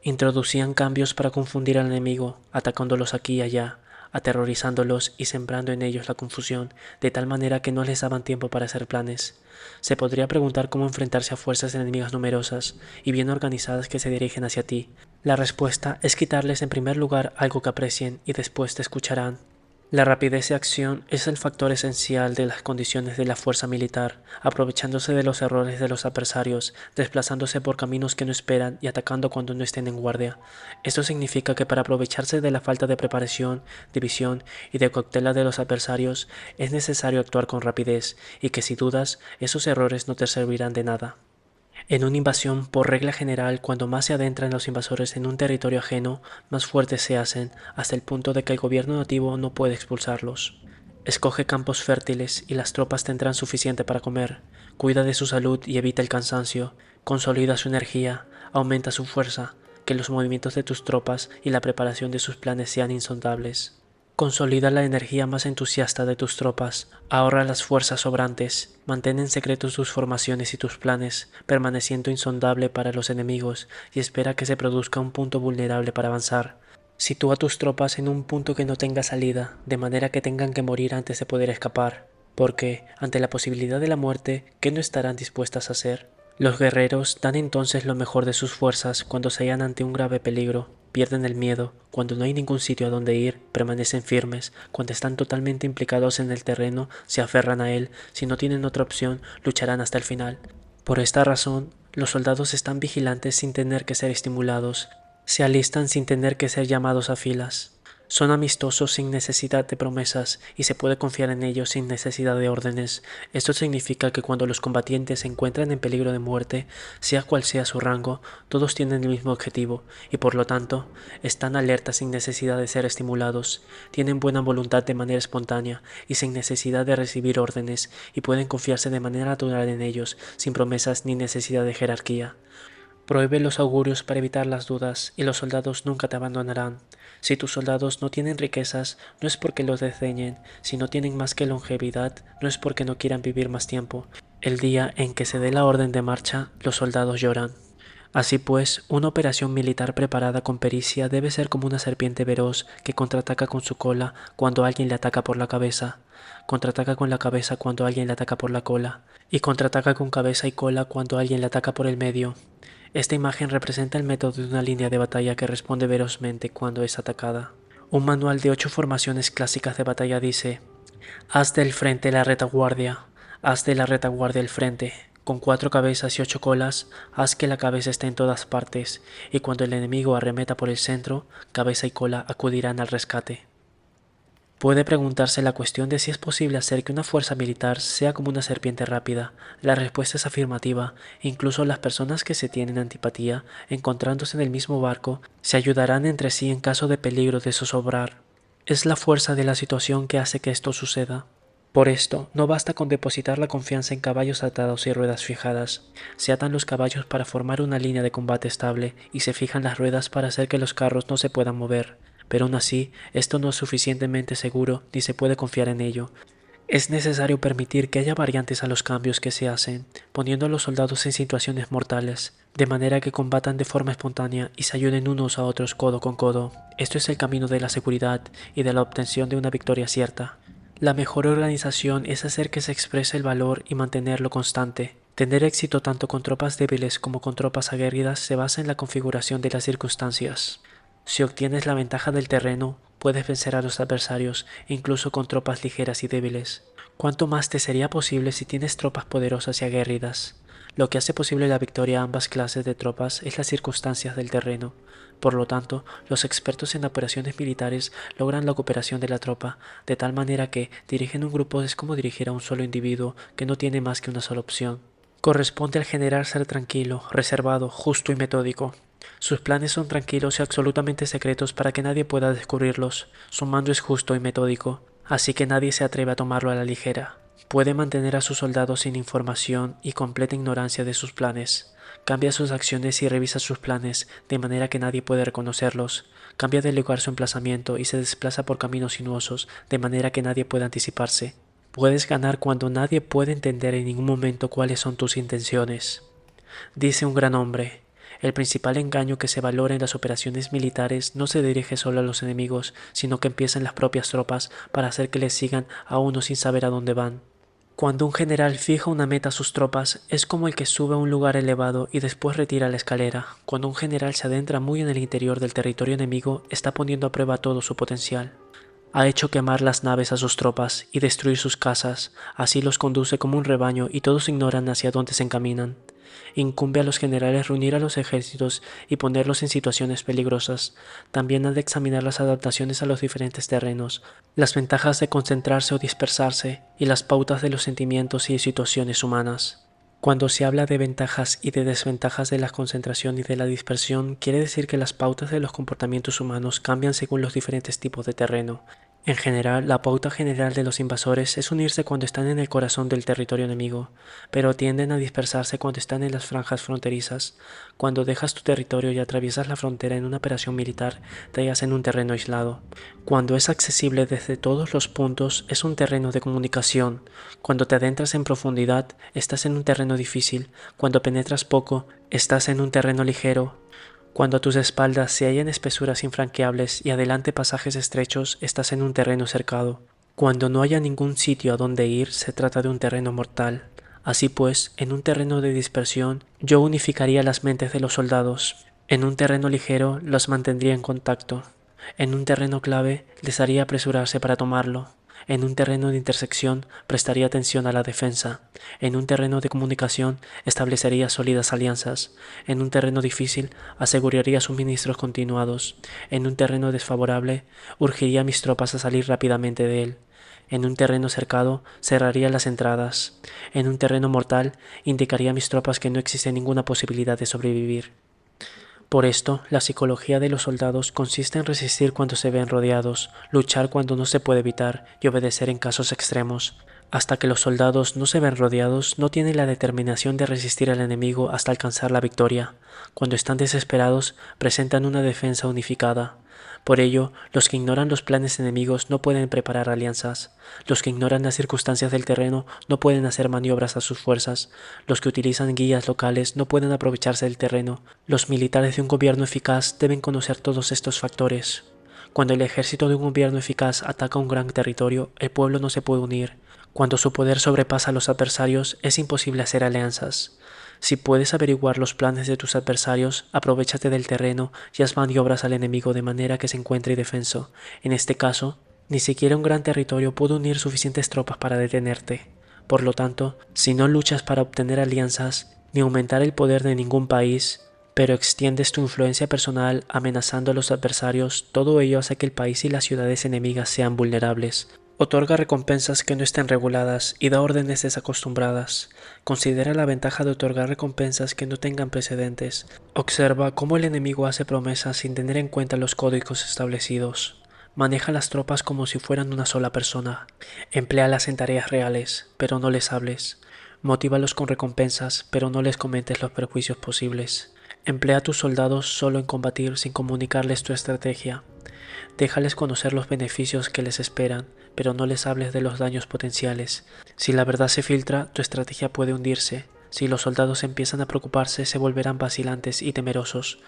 Introducían cambios para confundir al enemigo, atacándolos aquí y allá, aterrorizándolos y sembrando en ellos la confusión, de tal manera que no les daban tiempo para hacer planes. Se podría preguntar cómo enfrentarse a fuerzas enemigas numerosas y bien organizadas que se dirigen hacia ti. La respuesta es quitarles en primer lugar algo que aprecien y después te escucharán. La rapidez de acción es el factor esencial de las condiciones de la fuerza militar, aprovechándose de los errores de los adversarios, desplazándose por caminos que no esperan y atacando cuando no estén en guardia. Esto significa que para aprovecharse de la falta de preparación, de visión y de cautela de los adversarios, es necesario actuar con rapidez, y que si dudas, esos errores no te servirán de nada. En una invasión, por regla general, cuando más se adentran los invasores en un territorio ajeno, más fuertes se hacen, hasta el punto de que el gobierno nativo no puede expulsarlos. Escoge campos fértiles y las tropas tendrán suficiente para comer. Cuida de su salud y evita el cansancio. Consolida su energía, aumenta su fuerza, que los movimientos de tus tropas y la preparación de sus planes sean insondables. Consolida la energía más entusiasta de tus tropas, ahorra las fuerzas sobrantes, mantén en secreto tus formaciones y tus planes, permaneciendo insondable para los enemigos, y espera que se produzca un punto vulnerable para avanzar. Sitúa tus tropas en un punto que no tenga salida, de manera que tengan que morir antes de poder escapar, porque, ante la posibilidad de la muerte, ¿qué no estarán dispuestas a hacer? Los guerreros dan entonces lo mejor de sus fuerzas cuando se hallan ante un grave peligro. Pierden el miedo, cuando no hay ningún sitio a donde ir, permanecen firmes, cuando están totalmente implicados en el terreno, se aferran a él, si no tienen otra opción, lucharán hasta el final. Por esta razón, los soldados están vigilantes sin tener que ser estimulados, se alistan sin tener que ser llamados a filas. Son amistosos sin necesidad de promesas y se puede confiar en ellos sin necesidad de órdenes. Esto significa que cuando los combatientes se encuentran en peligro de muerte, sea cual sea su rango, todos tienen el mismo objetivo y por lo tanto están alertas sin necesidad de ser estimulados, tienen buena voluntad de manera espontánea y sin necesidad de recibir órdenes y pueden confiarse de manera natural en ellos, sin promesas ni necesidad de jerarquía. Prohíbe los augurios para evitar las dudas, y los soldados nunca te abandonarán. Si tus soldados no tienen riquezas, no es porque los desdeñen; si no tienen más que longevidad, no es porque no quieran vivir más tiempo. El día en que se dé la orden de marcha, los soldados lloran. Así pues, una operación militar preparada con pericia debe ser como una serpiente veloz que contraataca con su cola cuando alguien le ataca por la cabeza, contraataca con la cabeza cuando alguien le ataca por la cola, y contraataca con cabeza y cola cuando alguien le ataca por el medio. Esta imagen representa el método de una línea de batalla que responde velozmente cuando es atacada. Un manual de 8 formaciones clásicas de batalla dice: haz del frente la retaguardia, haz de la retaguardia el frente, con 4 cabezas y 8 colas, haz que la cabeza esté en todas partes, y cuando el enemigo arremeta por el centro, cabeza y cola acudirán al rescate. Puede preguntarse la cuestión de si es posible hacer que una fuerza militar sea como una serpiente rápida. La respuesta es afirmativa. Incluso las personas que se tienen antipatía, encontrándose en el mismo barco, se ayudarán entre sí en caso de peligro de zozobrar. Es la fuerza de la situación que hace que esto suceda. Por esto, no basta con depositar la confianza en caballos atados y ruedas fijadas. Se atan los caballos para formar una línea de combate estable y se fijan las ruedas para hacer que los carros no se puedan mover. Pero aún así, esto no es suficientemente seguro ni se puede confiar en ello. Es necesario permitir que haya variantes a los cambios que se hacen, poniendo a los soldados en situaciones mortales, de manera que combatan de forma espontánea y se ayuden unos a otros codo con codo. Esto es el camino de la seguridad y de la obtención de una victoria cierta. La mejor organización es hacer que se exprese el valor y mantenerlo constante. Tener éxito tanto con tropas débiles como con tropas aguerridas se basa en la configuración de las circunstancias. Si obtienes la ventaja del terreno, puedes vencer a los adversarios, incluso con tropas ligeras y débiles. ¿Cuánto más te sería posible si tienes tropas poderosas y aguerridas? Lo que hace posible la victoria a ambas clases de tropas es las circunstancias del terreno. Por lo tanto, los expertos en operaciones militares logran la cooperación de la tropa, de tal manera que dirigir un grupo es como dirigir a un solo individuo que no tiene más que una sola opción. Corresponde al general ser tranquilo, reservado, justo y metódico. Sus planes son tranquilos y absolutamente secretos para que nadie pueda descubrirlos. Su mando es justo y metódico, así que nadie se atreve a tomarlo a la ligera. Puede mantener a sus soldados sin información y completa ignorancia de sus planes. Cambia sus acciones y revisa sus planes, de manera que nadie puede reconocerlos. Cambia de lugar su emplazamiento y se desplaza por caminos sinuosos, de manera que nadie puede anticiparse. Puedes ganar cuando nadie puede entender en ningún momento cuáles son tus intenciones. Dice un gran hombre: el principal engaño que se valora en las operaciones militares no se dirige solo a los enemigos, sino que empieza en las propias tropas para hacer que les sigan a uno sin saber a dónde van. Cuando un general fija una meta a sus tropas, es como el que sube a un lugar elevado y después retira la escalera. Cuando un general se adentra muy en el interior del territorio enemigo, está poniendo a prueba todo su potencial. Ha hecho quemar las naves a sus tropas y destruir sus casas, así los conduce como un rebaño y todos ignoran hacia dónde se encaminan. Incumbe a los generales reunir a los ejércitos y ponerlos en situaciones peligrosas. También han de examinar las adaptaciones a los diferentes terrenos, las ventajas de concentrarse o dispersarse y las pautas de los sentimientos y situaciones humanas. Cuando se habla de ventajas y de desventajas de la concentración y de la dispersión, quiere decir que las pautas de los comportamientos humanos cambian según los diferentes tipos de terreno. En general, la pauta general de los invasores es unirse cuando están en el corazón del territorio enemigo, pero tienden a dispersarse cuando están en las franjas fronterizas. Cuando dejas tu territorio y atraviesas la frontera en una operación militar, te hallas en un terreno aislado. Cuando es accesible desde todos los puntos, es un terreno de comunicación. Cuando te adentras en profundidad, estás en un terreno difícil. Cuando penetras poco, estás en un terreno ligero. Cuando a tus espaldas se hallan espesuras infranqueables y adelante pasajes estrechos, estás en un terreno cercado. Cuando no haya ningún sitio a donde ir, se trata de un terreno mortal. Así pues, en un terreno de dispersión, yo unificaría las mentes de los soldados. En un terreno ligero, los mantendría en contacto. En un terreno clave, les haría apresurarse para tomarlo. En un terreno de intersección, prestaría atención a la defensa. En un terreno de comunicación, establecería sólidas alianzas. En un terreno difícil, aseguraría suministros continuados. En un terreno desfavorable, urgiría a mis tropas a salir rápidamente de él. En un terreno cercado, cerraría las entradas. En un terreno mortal, indicaría a mis tropas que no existe ninguna posibilidad de sobrevivir. Por esto, la psicología de los soldados consiste en resistir cuando se ven rodeados, luchar cuando no se puede evitar y obedecer en casos extremos. Hasta que los soldados no se ven rodeados, no tienen la determinación de resistir al enemigo hasta alcanzar la victoria. Cuando están desesperados, presentan una defensa unificada. Por ello, los que ignoran los planes enemigos no pueden preparar alianzas. Los que ignoran las circunstancias del terreno no pueden hacer maniobras a sus fuerzas. Los que utilizan guías locales no pueden aprovecharse del terreno. Los militares de un gobierno eficaz deben conocer todos estos factores. Cuando el ejército de un gobierno eficaz ataca un gran territorio, el pueblo no se puede unir. Cuando su poder sobrepasa a los adversarios, es imposible hacer alianzas. Si puedes averiguar los planes de tus adversarios, aprovéchate del terreno y haz maniobras al enemigo de manera que se encuentre indefenso. En este caso, ni siquiera un gran territorio puede unir suficientes tropas para detenerte. Por lo tanto, si no luchas para obtener alianzas ni aumentar el poder de ningún país, pero extiendes tu influencia personal amenazando a los adversarios, todo ello hace que el país y las ciudades enemigas sean vulnerables. Otorga recompensas que no estén reguladas y da órdenes desacostumbradas. Considera la ventaja de otorgar recompensas que no tengan precedentes. Observa cómo el enemigo hace promesas sin tener en cuenta los códigos establecidos. Maneja las tropas como si fueran una sola persona. Empléalas en tareas reales, pero no les hables. Motívalos con recompensas, pero no les comentes los perjuicios posibles. Emplea a tus soldados solo en combatir sin comunicarles tu estrategia. Déjales conocer los beneficios que les esperan, pero no les hables de los daños potenciales. Si la verdad se filtra, tu estrategia puede hundirse. Si los soldados empiezan a preocuparse, se volverán vacilantes y temerosos.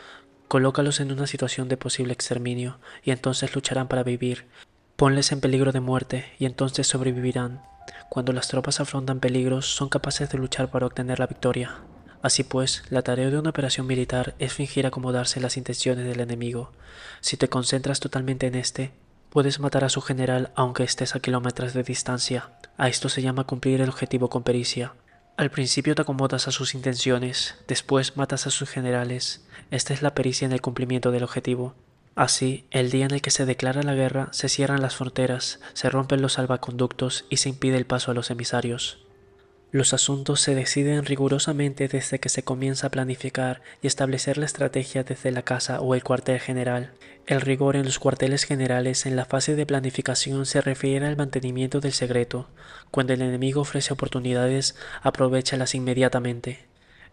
Colócalos en una situación de posible exterminio, y entonces lucharán para vivir. Ponles en peligro de muerte, y entonces sobrevivirán. Cuando las tropas afrontan peligros, son capaces de luchar para obtener la victoria. Así pues, la tarea de una operación militar es fingir acomodarse a las intenciones del enemigo. Si te concentras totalmente en este, puedes matar a su general aunque estés a kilómetros de distancia. A esto se llama cumplir el objetivo con pericia. Al principio te acomodas a sus intenciones, después matas a sus generales. Esta es la pericia en el cumplimiento del objetivo. Así, el día en el que se declara la guerra, se cierran las fronteras, se rompen los salvaconductos y se impide el paso a los emisarios. Los asuntos se deciden rigurosamente desde que se comienza a planificar y establecer la estrategia desde la casa o el cuartel general. El rigor en los cuarteles generales en la fase de planificación se refiere al mantenimiento del secreto. Cuando el enemigo ofrece oportunidades, aprovéchalas inmediatamente.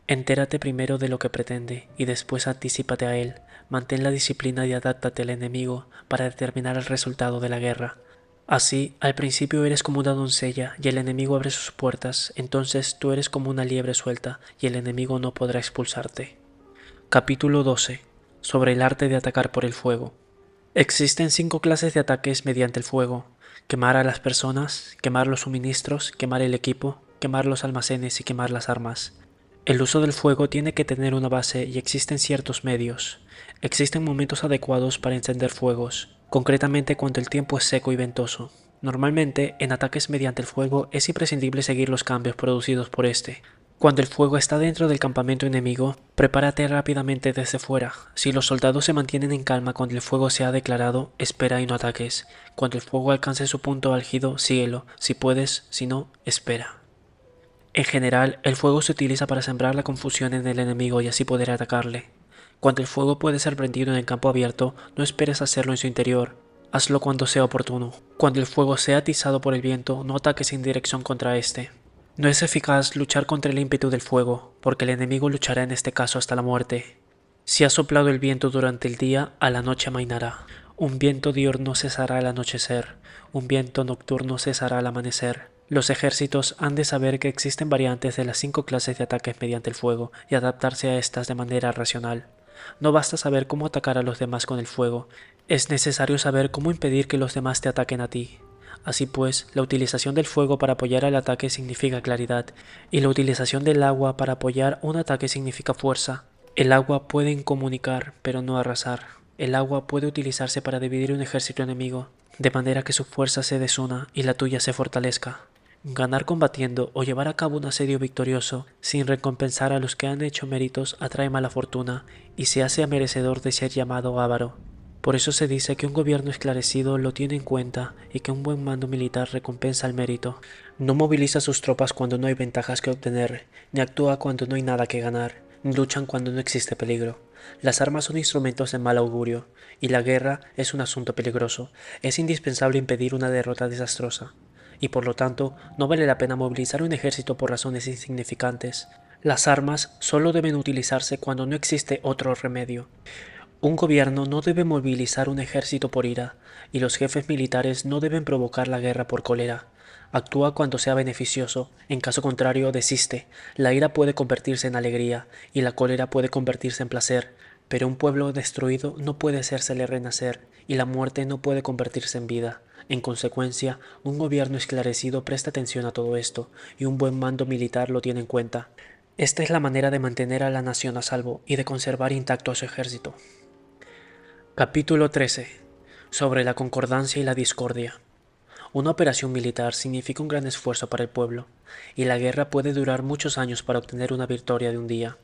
Entérate primero de lo que pretende y después anticípate a él. Mantén la disciplina y adáptate al enemigo para determinar el resultado de la guerra. Así, al principio eres como una doncella y el enemigo abre sus puertas, entonces tú eres como una liebre suelta y el enemigo no podrá expulsarte. Capítulo 12. Sobre el arte de atacar por el fuego. Existen 5 clases de ataques mediante el fuego: quemar a las personas, quemar los suministros, quemar el equipo, quemar los almacenes y quemar las armas. El uso del fuego tiene que tener una base y existen ciertos medios. Existen momentos adecuados para encender fuegos, concretamente cuando el tiempo es seco y ventoso. Normalmente, en ataques mediante el fuego es imprescindible seguir los cambios producidos por este. Cuando el fuego está dentro del campamento enemigo, prepárate rápidamente desde fuera. Si los soldados se mantienen en calma cuando el fuego se ha declarado, espera y no ataques. Cuando el fuego alcance su punto álgido, síguelo. Si puedes, si no, espera. En general, el fuego se utiliza para sembrar la confusión en el enemigo y así poder atacarle. Cuando el fuego puede ser prendido en el campo abierto, no esperes hacerlo en su interior. Hazlo cuando sea oportuno. Cuando el fuego sea atizado por el viento, no ataques en dirección contra este. No es eficaz luchar contra el ímpetu del fuego, porque el enemigo luchará en este caso hasta la muerte. Si ha soplado el viento durante el día, a la noche amainará. Un viento diurno cesará al anochecer, un viento nocturno cesará al amanecer. Los ejércitos han de saber que existen variantes de las 5 clases de ataques mediante el fuego y adaptarse a estas de manera racional. No basta saber cómo atacar a los demás con el fuego, es necesario saber cómo impedir que los demás te ataquen a ti. Así pues, la utilización del fuego para apoyar al ataque significa claridad, y la utilización del agua para apoyar un ataque significa fuerza. El agua puede incomunicar, pero no arrasar. El agua puede utilizarse para dividir un ejército enemigo, de manera que su fuerza se desuna y la tuya se fortalezca. Ganar combatiendo o llevar a cabo un asedio victorioso sin recompensar a los que han hecho méritos atrae mala fortuna y se hace merecedor de ser llamado avaro. Por eso se dice que un gobierno esclarecido lo tiene en cuenta y que un buen mando militar recompensa el mérito. No moviliza sus tropas cuando no hay ventajas que obtener, ni actúa cuando no hay nada que ganar, ni luchan cuando no existe peligro. Las armas son instrumentos de mal augurio, y la guerra es un asunto peligroso. Es indispensable impedir una derrota desastrosa. Y por lo tanto, no vale la pena movilizar un ejército por razones insignificantes. Las armas solo deben utilizarse cuando no existe otro remedio. Un gobierno no debe movilizar un ejército por ira, y los jefes militares no deben provocar la guerra por cólera. Actúa cuando sea beneficioso, en caso contrario desiste. La ira puede convertirse en alegría, y la cólera puede convertirse en placer, pero un pueblo destruido no puede hacérsele renacer, y la muerte no puede convertirse en vida. En consecuencia, un gobierno esclarecido presta atención a todo esto, y un buen mando militar lo tiene en cuenta. Esta es la manera de mantener a la nación a salvo y de conservar intacto a su ejército. Capítulo 13. Sobre la concordancia y la discordia. Una operación militar significa un gran esfuerzo para el pueblo, y la guerra puede durar muchos años para obtener una victoria de un día.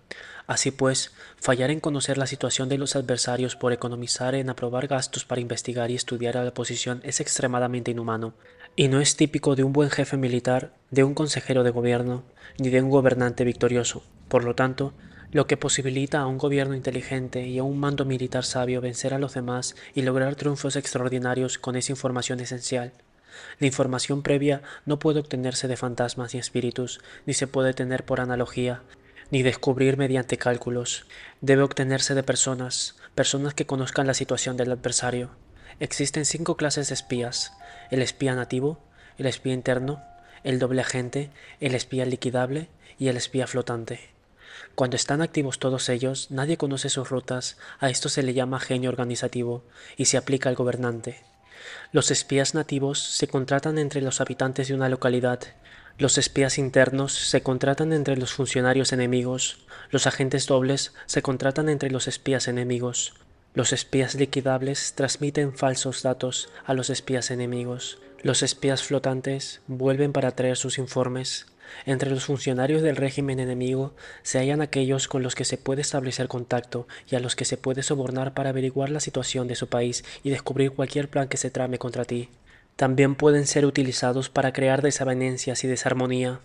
Así pues, fallar en conocer la situación de los adversarios por economizar en aprobar gastos para investigar y estudiar a la oposición es extremadamente inhumano, y no es típico de un buen jefe militar, de un consejero de gobierno, ni de un gobernante victorioso. Por lo tanto, lo que posibilita a un gobierno inteligente y a un mando militar sabio vencer a los demás y lograr triunfos extraordinarios con esa información esencial. La información previa no puede obtenerse de fantasmas ni espíritus, ni se puede tener por analogía, ni descubrir mediante cálculos. Debe obtenerse de personas que conozcan la situación del adversario. Existen 5 clases de espías: el espía nativo, el espía interno, el doble agente, el espía liquidable y el espía flotante. Cuando están activos todos ellos, nadie conoce sus rutas, a esto se le llama genio organizativo y se aplica al gobernante. Los espías nativos se contratan entre los habitantes de una localidad. Los espías internos se contratan entre los funcionarios enemigos. Los agentes dobles se contratan entre los espías enemigos. Los espías liquidables transmiten falsos datos a los espías enemigos. Los espías flotantes vuelven para traer sus informes. Entre los funcionarios del régimen enemigo se hallan aquellos con los que se puede establecer contacto y a los que se puede sobornar para averiguar la situación de su país y descubrir cualquier plan que se trame contra ti. También pueden ser utilizados para crear desavenencias y desarmonía.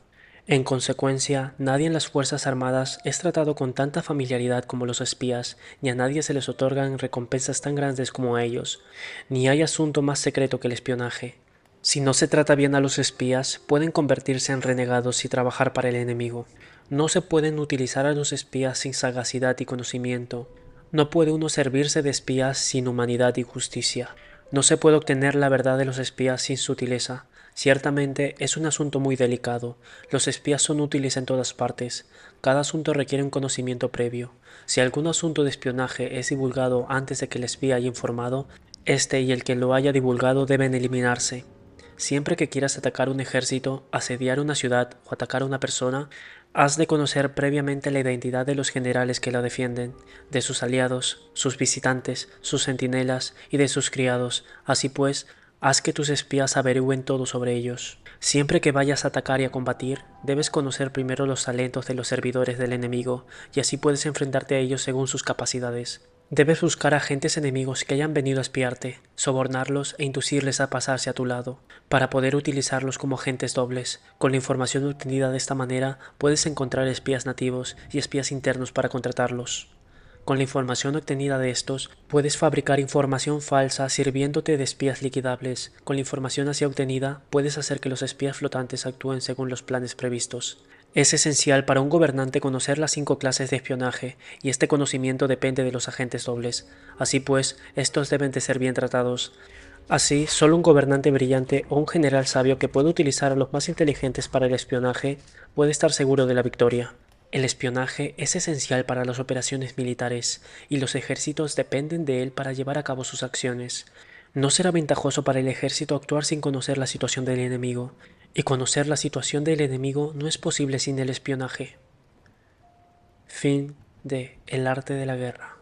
En consecuencia, nadie en las Fuerzas Armadas es tratado con tanta familiaridad como los espías, ni a nadie se les otorgan recompensas tan grandes como a ellos, ni hay asunto más secreto que el espionaje. Si no se trata bien a los espías, pueden convertirse en renegados y trabajar para el enemigo. No se pueden utilizar a los espías sin sagacidad y conocimiento. No puede uno servirse de espías sin humanidad y justicia. No se puede obtener la verdad de los espías sin sutileza. Ciertamente es un asunto muy delicado. Los espías son útiles en todas partes. Cada asunto requiere un conocimiento previo. Si algún asunto de espionaje es divulgado antes de que el espía haya informado, este y el que lo haya divulgado deben eliminarse. Siempre que quieras atacar un ejército, asediar una ciudad o atacar a una persona, has de conocer previamente la identidad de los generales que la defienden, de sus aliados, sus visitantes, sus centinelas y de sus criados. Así pues, haz que tus espías averigüen todo sobre ellos. Siempre que vayas a atacar y a combatir, debes conocer primero los talentos de los servidores del enemigo, y así puedes enfrentarte a ellos según sus capacidades. Debes buscar agentes enemigos que hayan venido a espiarte, sobornarlos e inducirles a pasarse a tu lado, para poder utilizarlos como agentes dobles. Con la información obtenida de esta manera, puedes encontrar espías nativos y espías internos para contratarlos. Con la información obtenida de estos, puedes fabricar información falsa sirviéndote de espías liquidables. Con la información así obtenida, puedes hacer que los espías flotantes actúen según los planes previstos. Es esencial para un gobernante conocer las 5 clases de espionaje, y este conocimiento depende de los agentes dobles. Así pues, estos deben de ser bien tratados. Así, solo un gobernante brillante o un general sabio que pueda utilizar a los más inteligentes para el espionaje puede estar seguro de la victoria. El espionaje es esencial para las operaciones militares, y los ejércitos dependen de él para llevar a cabo sus acciones. No será ventajoso para el ejército actuar sin conocer la situación del enemigo, y conocer la situación del enemigo no es posible sin el espionaje. Fin de El arte de la guerra.